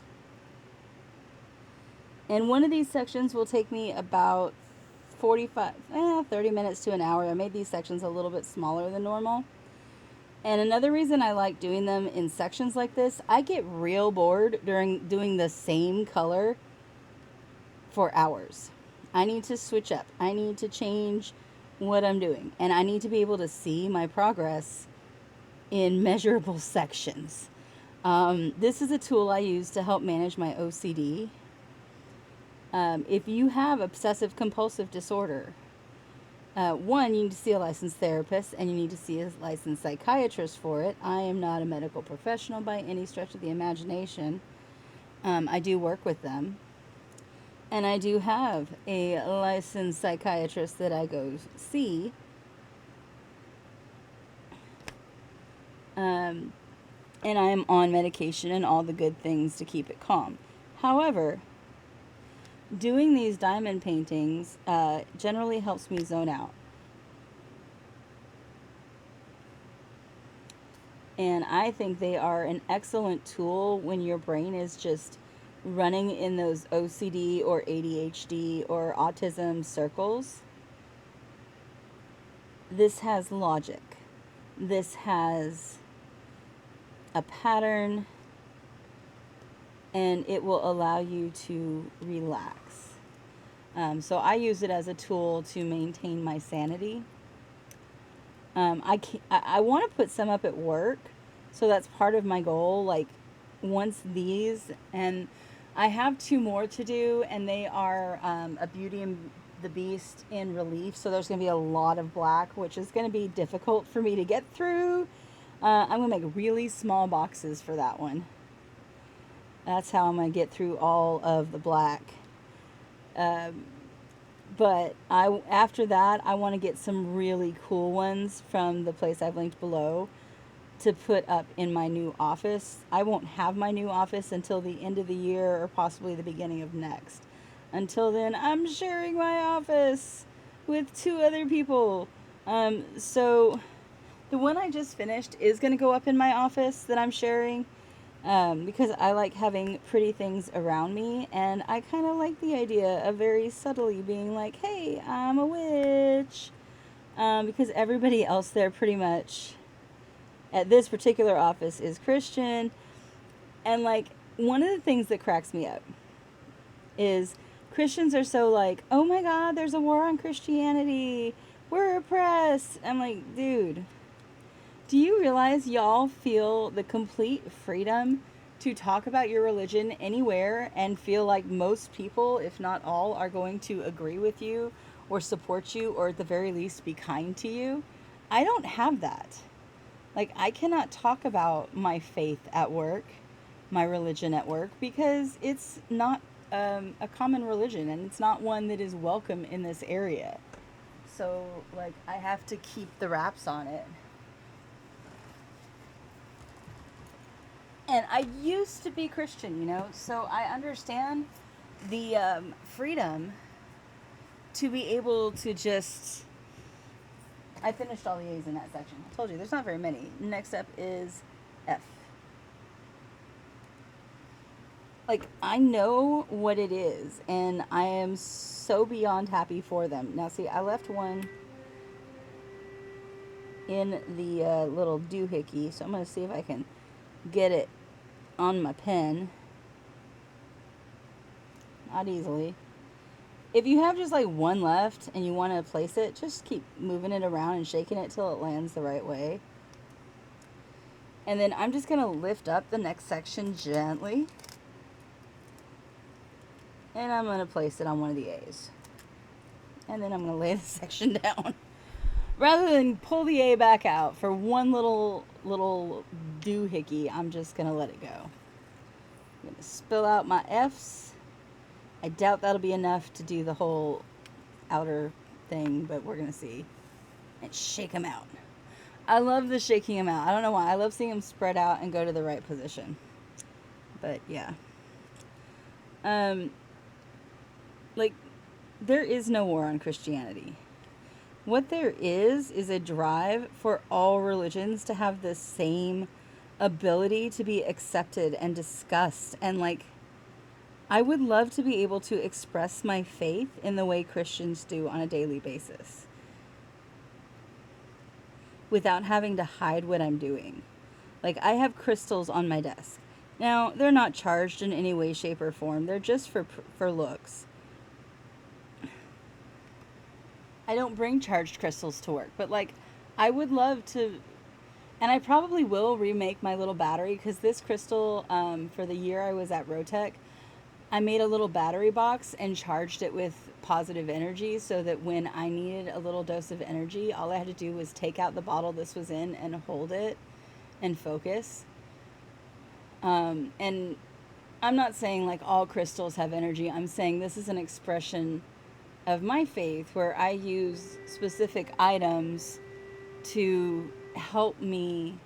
And one of these sections will take me about 30 minutes to an hour. I made these sections a little bit smaller than normal. And another reason I like doing them in sections like this, I get real bored during doing the same color for hours. I need to switch up. I need to change what I'm doing. And I need to be able to see my progress in measurable sections. This is a tool I use to help manage my OCD. If you have obsessive compulsive disorder, one, you need to see a licensed therapist and you need to see a licensed psychiatrist for it. I am not a medical professional by any stretch of the imagination. I do work with them. And I do have a licensed psychiatrist that I go see. And I am on medication and all the good things to keep it calm. However, doing these diamond paintings generally helps me zone out. And I think they are an excellent tool when your brain is just running in those OCD or ADHD or autism circles. This has logic. This has a pattern, and it will allow you to relax. So I use it as a tool to maintain my sanity. I want to put some up at work, so that's part of my goal. Like, once these, and I have 2 more to do, and they are a Beauty and the Beast in relief. So there's going to be a lot of black, which is going to be difficult for me to get through. I'm going to make really small boxes for that one. That's how I'm going to get through all of the black. But after that, I want to get some really cool ones from the place I've linked below to put up in my new office. I won't have my new office until the end of the year or possibly the beginning of next. Until then, I'm sharing my office with two other people. So the one I just finished is going to go up in my office that I'm sharing, because I like having pretty things around me, and I kind of like the idea of very subtly being like, hey, I'm a witch. Because everybody else there pretty much at this particular office is Christian. And like, one of the things that cracks me up is Christians are so like, oh my God, there's a war on Christianity. We're oppressed. I'm like, dude, do you realize y'all feel the complete freedom to talk about your religion anywhere and feel like most people, if not all, are going to agree with you or support you or at the very least be kind to you? I don't have that. Like, I cannot talk about my faith at work, my religion at work, because it's not a common religion and it's not one that is welcome in this area. So, like, I have to keep the wraps on it. And I used to be Christian, so I understand the freedom to be able to just. I finished all the A's in that section. I told you, there's not very many. Next up is F. Like, I know what it is, and I am so beyond happy for them. Now, see, I left one in the little doohickey, so I'm going to see if I can get it on my pen. Not easily. If you have just like one left and you want to place it, just keep moving it around and shaking it till it lands the right way. And then I'm just going to lift up the next section gently. And I'm going to place it on one of the A's. And then I'm going to lay the section down. Rather than pull the A back out for one little doohickey, I'm just going to let it go. I'm going to spill out my F's. I doubt that'll be enough to do the whole outer thing, but we're going to see. And shake them out. I love the shaking them out. I don't know why. I love seeing them spread out and go to the right position. But yeah. Like, there is no war on Christianity. What there is a drive for all religions to have the same ability to be accepted and discussed. And like, I would love to be able to express my faith in the way Christians do on a daily basis without having to hide what I'm doing. Like, I have crystals on my desk. Now, they're not charged in any way, shape, or form. They're just for looks. I don't bring charged crystals to work, but like, I would love to, and I probably will remake my little battery, because this crystal, for the year I was at Rotech, I made a little battery box and charged it with positive energy so that when I needed a little dose of energy, all I had to do was take out the bottle this was in and hold it and focus. And I'm not saying like all crystals have energy. I'm saying this is an expression of my faith where I use specific items to help me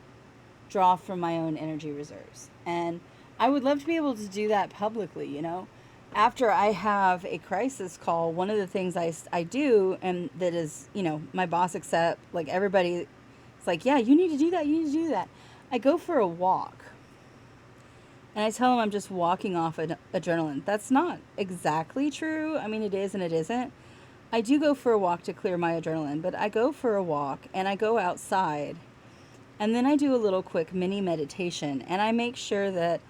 draw from my own energy reserves. And I would love to be able to do that publicly, After I have a crisis call, one of the things I do, and that is, my boss accept, like everybody, it's like, yeah, you need to do that, you need to do that. I go for a walk. And I tell them I'm just walking off adrenaline. That's not exactly true. I mean, it is and it isn't. I do go for a walk to clear my adrenaline, but I go for a walk and I go outside. And then I do a little quick mini meditation. And I make sure that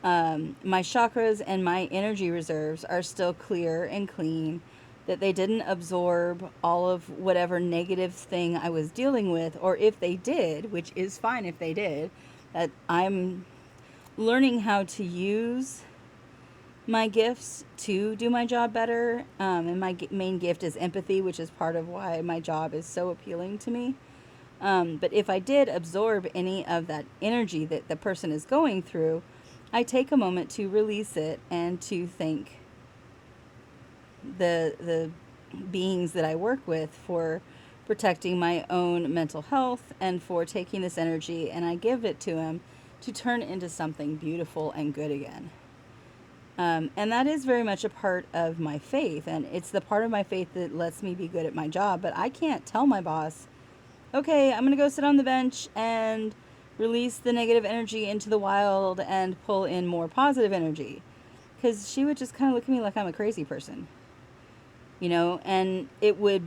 my chakras and my energy reserves are still clear and clean, that they didn't absorb all of whatever negative thing I was dealing with, or if they did, which is fine if they did, that I'm learning how to use my gifts to do my job better. And my main gift is empathy, which is part of why my job is so appealing to me. But if I did absorb any of that energy that the person is going through, I take a moment to release it and to think the beings that I work with for protecting my own mental health and for taking this energy and I give it to him to turn it into something beautiful and good again. And that is very much a part of my faith, and it's the part of my faith that lets me be good at my job. But I can't tell my boss, okay, I'm going to go sit on the bench and release the negative energy into the wild and pull in more positive energy. Because she would just kind of look at me like I'm a crazy person, and it would,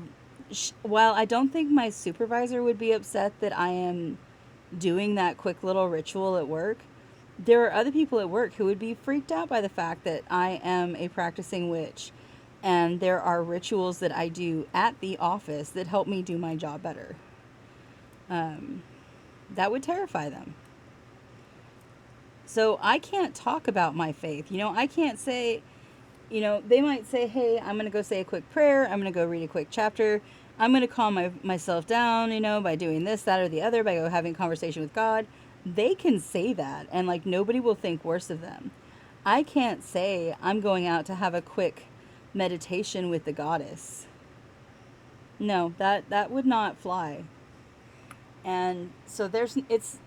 while I don't think my supervisor would be upset that I am doing that quick little ritual at work, there are other people at work who would be freaked out by the fact that I am a practicing witch and there are rituals that I do at the office that help me do my job better. That would terrify them. So I can't talk about my faith. I can't say, they might say, hey, I'm going to go say a quick prayer. I'm going to go read a quick chapter. I'm going to calm myself down, by doing this, that, or the other, by having a conversation with God. They can say that, and nobody will think worse of them. I can't say I'm going out to have a quick meditation with the goddess. No, that would not fly. And so it's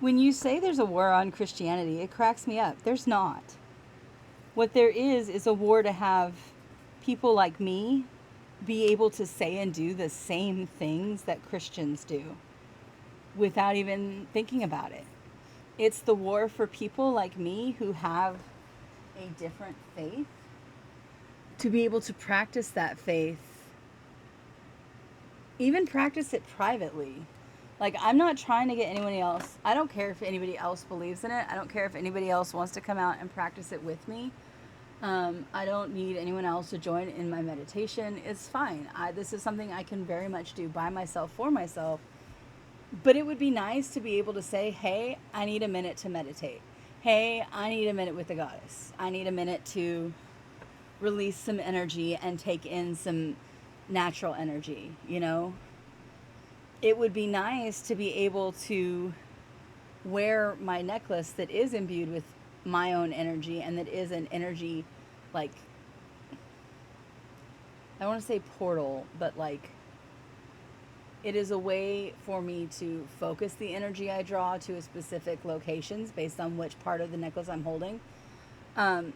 when you say there's a war on Christianity, it cracks me up. There's not. What there is a war to have people like me be able to say and do the same things that Christians do without even thinking about it. It's the war for people like me who have a different faith to be able to practice that faith, even practice it privately. I'm not trying to get anybody else. I don't care if anybody else believes in it. I don't care if anybody else wants to come out and practice it with me. I don't need anyone else to join in my meditation. It's fine. This is something I can very much do by myself, for myself. But it would be nice to be able to say, hey, I need a minute to meditate. Hey, I need a minute with the goddess. I need a minute to release some energy and take in some natural energy, It would be nice to be able to wear my necklace that is imbued with my own energy and that is an energy, I don't want to say portal, but it is a way for me to focus the energy I draw to a specific locations based on which part of the necklace I'm holding.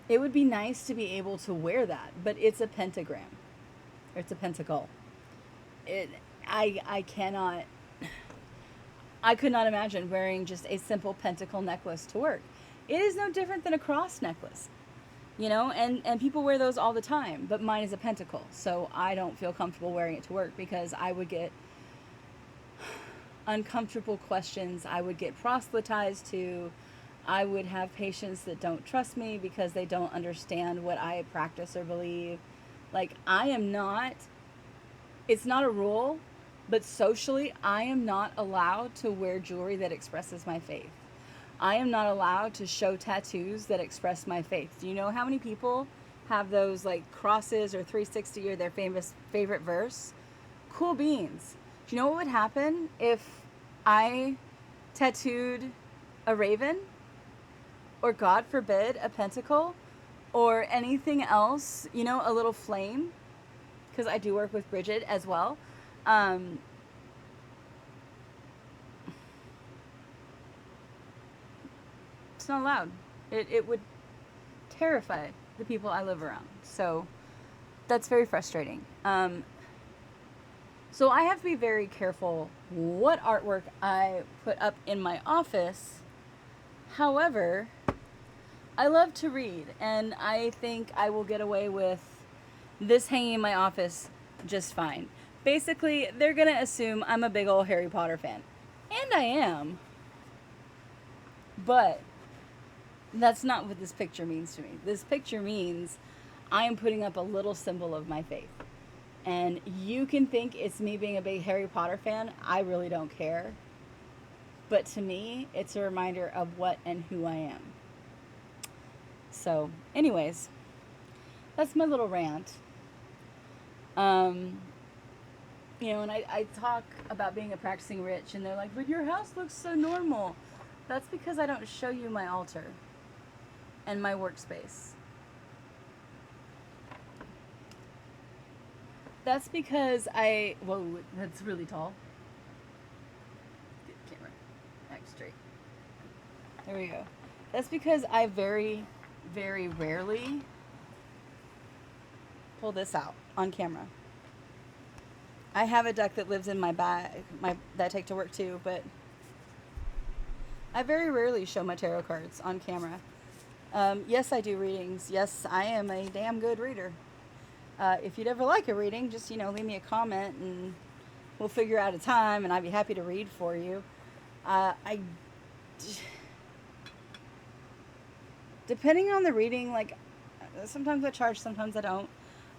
It would be nice to be able to wear that, but it's a pentagram. Or it's a pentacle. I could not imagine wearing just a simple pentacle necklace to work. It is no different than a cross necklace, and people wear those all the time, but mine is a pentacle, so I don't feel comfortable wearing it to work because I would get uncomfortable questions. I would get proselytized to. I would have patients that don't trust me because they don't understand what I practice or believe. I am not, it's not a rule, but socially, I am not allowed to wear jewelry that expresses my faith. I am not allowed to show tattoos that express my faith. Do you know how many people have those crosses or 360 or their favorite verse? Cool beans. Do you know what would happen if I tattooed a raven? Or God forbid, a pentacle? Or anything else, a little flame? Because I do work with Bridget as well. It's not allowed. It would terrify the people I live around. So that's very frustrating. So I have to be very careful what artwork I put up in my office. However, I love to read, and I think I will get away with this hanging in my office just fine. Basically, they're going to assume I'm a big old Harry Potter fan. And I am. But that's not what this picture means to me. This picture means I am putting up a little symbol of my faith. And you can think it's me being a big Harry Potter fan. I really don't care. But to me, it's a reminder of what and who I am. So, anyways, that's my little rant. And I talk about being a practicing witch, and they're like, but your house looks so normal. That's because I don't show you my altar and my workspace. That's because whoa, that's really tall. Get the camera back straight. There we go. That's because I very, very rarely pull this out on camera. I have a deck that lives in my bag, that I take to work too, but I very rarely show my tarot cards on camera. Yes, I do readings. Yes, I am a damn good reader. If you'd ever like a reading, just, leave me a comment and we'll figure out a time and I'd be happy to read for you. Depending on the reading, like, sometimes I charge, sometimes I don't.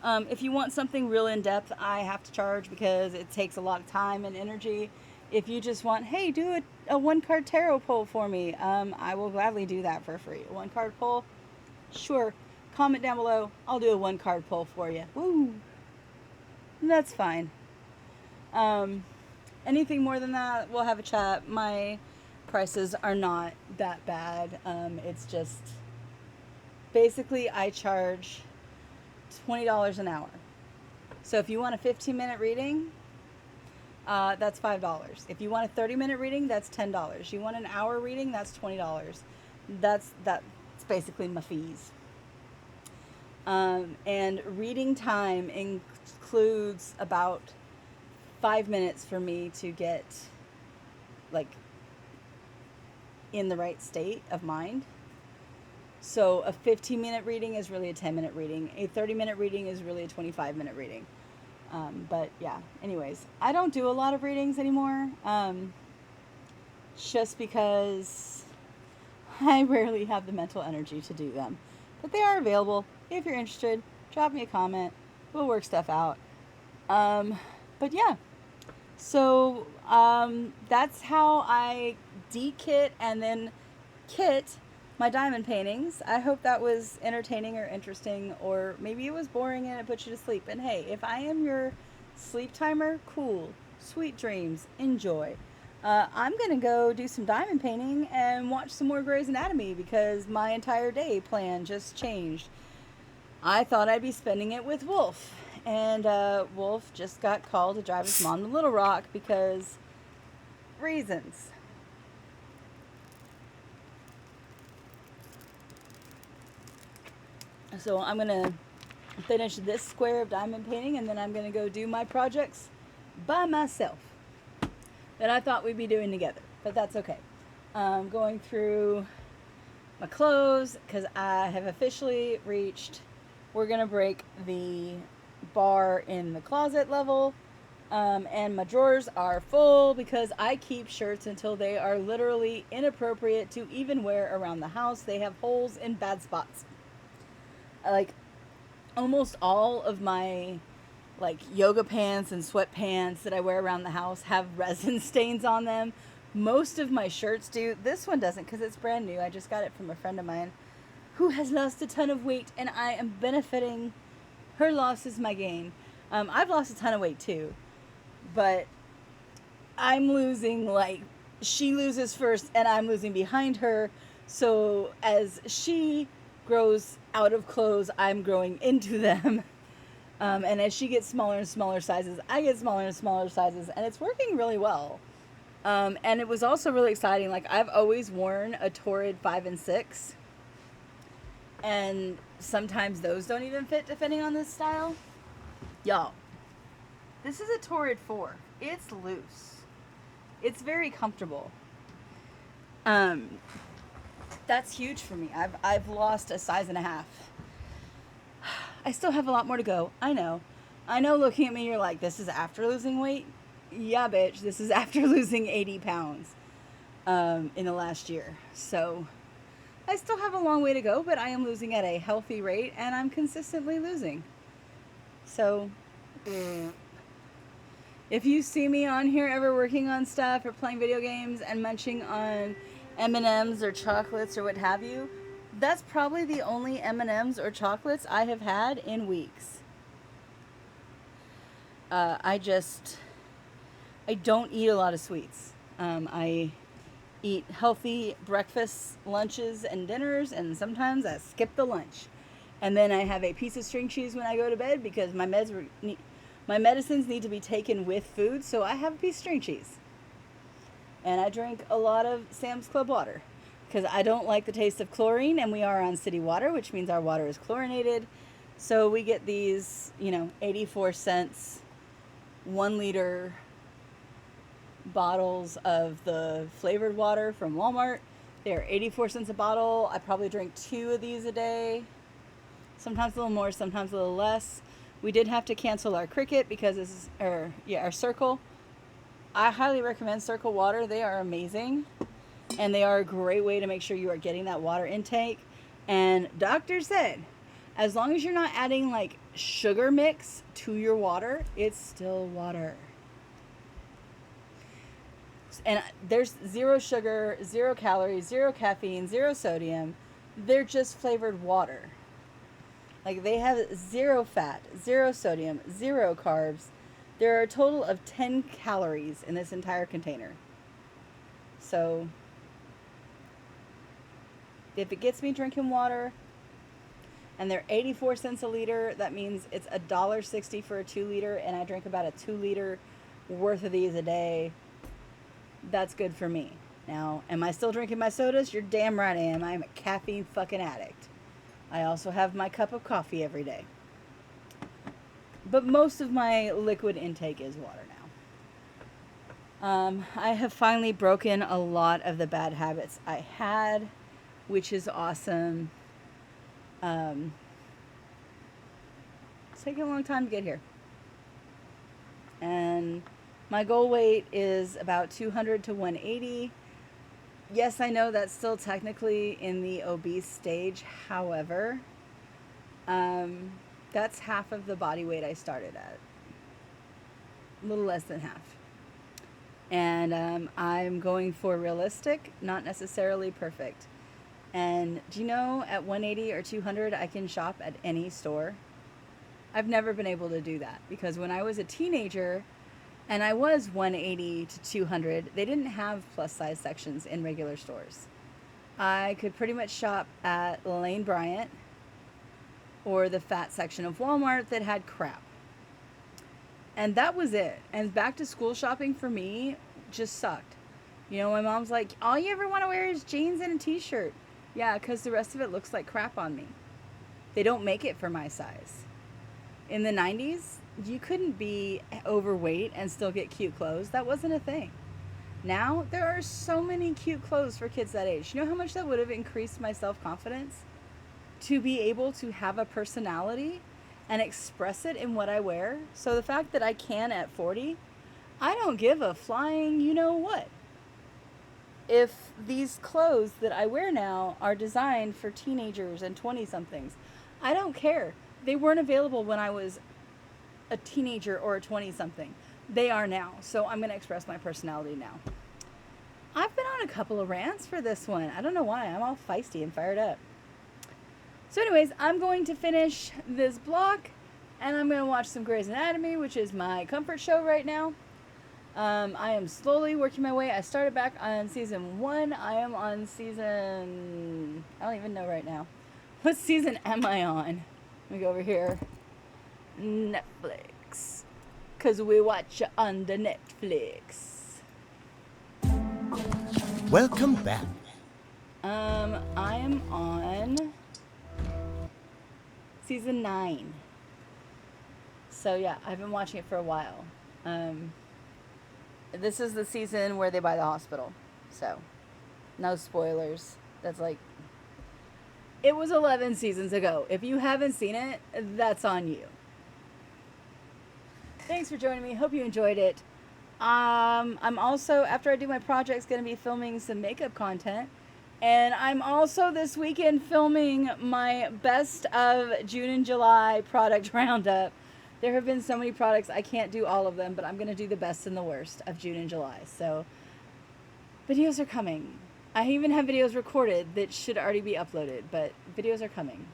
If you want something real in depth, I have to charge because it takes a lot of time and energy. If you just want, hey, do a one card tarot pull for me, I will gladly do that for free. A one card pull, sure. Comment down below. I'll do a one card pull for you. Woo! That's fine. Anything more than that, we'll have a chat. My prices are not that bad. It's just basically I charge $20 an hour. So if you want a 15-minute reading, that's $5. If you want a 30-minute reading, that's $10. You want an hour reading, that's $20. That's basically my fees. And reading time includes about 5 minutes for me to get like in the right state of mind. So a 15-minute reading is really a 10-minute reading. A 30-minute reading is really a 25-minute reading. But yeah, anyways, I don't do a lot of readings anymore. Just because I rarely have the mental energy to do them. But they are available. If you're interested, drop me a comment. We'll work stuff out. But yeah. So that's how I de-kit and then kit my diamond paintings. I hope that was entertaining or interesting, or maybe it was boring and it put you to sleep. And hey, if I am your sleep timer, cool. Sweet dreams. Enjoy. I'm going to go do some diamond painting and watch some more Grey's Anatomy because my entire day plan just changed. I thought I'd be spending it with Wolf. And Wolf just got called to drive his mom to Little Rock because reasons. So I'm going to finish this square of diamond painting and then I'm going to go do my projects by myself that I thought we'd be doing together. But that's okay. Going through my clothes because I have officially reached, we're going to break the bar in the closet level. And my drawers are full because I keep shirts until they are literally inappropriate to even wear around the house. They have holes in bad spots. Like almost all of my like yoga pants and sweatpants that I wear around the house have resin stains on them. Most of my shirts do. This one doesn't because it's brand new. I just got it from a friend of mine who has lost a ton of weight and I am benefiting. Her loss is my gain. I've lost a ton of weight too, but I'm losing, like, she loses first and I'm losing behind her. So as she grows out of clothes, I'm growing into them. And as she gets smaller and smaller sizes, I get smaller and smaller sizes, and it's working really well. And it was also really exciting. Like, I've always worn a Torrid 5 and 6, and sometimes those don't even fit depending on the style. Y'all, this is a Torrid 4. It's loose. It's very comfortable. That's huge for me. I've lost a size and a half. I still have a lot more to go. I know. Looking at me, you're like, this is after losing weight? Yeah, bitch. This is after losing 80 pounds in the last year. So I still have a long way to go, but I am losing at a healthy rate, and I'm consistently losing. So if you see me on here ever working on stuff or playing video games and munching on M&Ms or chocolates or what have you, that's probably the only M&Ms or chocolates I have had in weeks. I don't eat a lot of sweets. I eat healthy breakfasts, lunches, and dinners, and sometimes I skip the lunch. And then I have a piece of string cheese when I go to bed because my My medicines need to be taken with food, so I have a piece of string cheese. And I drink a lot of Sam's Club water because I don't like the taste of chlorine, and we are on city water, which means our water is chlorinated. So we get these, 84 cents, 1 liter bottles of the flavored water from Walmart. They're 84 cents a bottle. I probably drink 2 of these a day. Sometimes a little more, sometimes a little less. We did have to cancel our Cricket because our Circle. I highly recommend Circle water. They are amazing. And they are a great way to make sure you are getting that water intake. And doctor said, as long as you're not adding like sugar mix to your water, it's still water. And there's 0 sugar, 0 calories, 0 caffeine, 0 sodium. They're just flavored water. Like they have 0 fat, 0 sodium, 0 carbs. There are a total of 10 calories in this entire container. So if it gets me drinking water and they're 84 cents a liter, that means it's $1.60 for a 2 liter, and I drink about a 2 liter worth of these a day. That's good for me. Now, am I still drinking my sodas? You're damn right I am. I'm a caffeine fucking addict. I also have my cup of coffee every day. But most of my liquid intake is water now. I have finally broken a lot of the bad habits I had, which is awesome. It's taken a long time to get here. And my goal weight is about 200 to 180. Yes, I know that's still technically in the obese stage. However, that's half of the body weight I started at. A little less than half. And I'm going for realistic, not necessarily perfect. And do you know, at 180 or 200, I can shop at any store? I've never been able to do that because when I was a teenager, and I was 180 to 200, they didn't have plus size sections in regular stores. I could pretty much shop at Lane Bryant or the fat section of Walmart that had crap. And that was it. And back to school shopping for me just sucked. My mom's like, all you ever want to wear is jeans and a t-shirt. Yeah, because the rest of it looks like crap on me. They don't make it for my size. In the 90s, you couldn't be overweight and still get cute clothes. That wasn't a thing. Now, there are so many cute clothes for kids that age. You know how much that would have increased my self-confidence? To be able to have a personality and express it in what I wear. So the fact that I can at 40, I don't give a flying you-know-what. If these clothes that I wear now are designed for teenagers and 20-somethings, I don't care. They weren't available when I was a teenager or a 20-something. They are now. So I'm going to express my personality now. I've been on a couple of rants for this one. I don't know why. I'm all feisty and fired up. So anyways, I'm going to finish this block and I'm going to watch some Grey's Anatomy, which is my comfort show right now. I am slowly working my way. I started back on season 1. I am on season... I don't even know right now. What season am I on? Let me go over here. Netflix. Because we watch on the Netflix.
Welcome back.
I am on season 9. So yeah, I've been watching it for a while. This is the season where they buy the hospital. So, no spoilers. That's like... It was 11 seasons ago. If you haven't seen it, that's on you. Thanks for joining me. Hope you enjoyed it. I'm also, after I do my projects, going to be filming some makeup content. And I'm also this weekend filming my best of June and July product roundup. There have been so many products, I can't do all of them, but I'm going to do the best and the worst of June and July. So, videos are coming. I even have videos recorded that should already be uploaded, but videos are coming.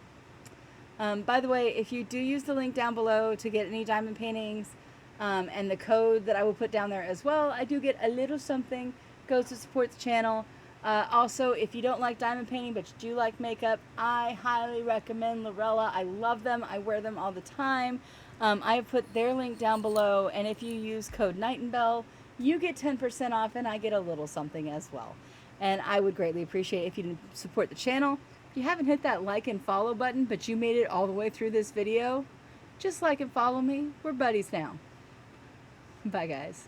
By the way, if you do use the link down below to get any diamond paintings, and the code that I will put down there as well, I do get a little something, goes to support the channel. Also, if you don't like diamond painting, but you do like makeup, I highly recommend Lorella. I love them. I wear them all the time. I have put their link down below, and if you use code Nightingale, you get 10% off, and I get a little something as well. And I would greatly appreciate if you didn't support the channel. If you haven't hit that like and follow button, but you made it all the way through this video, just like and follow me. We're buddies now. Bye, guys.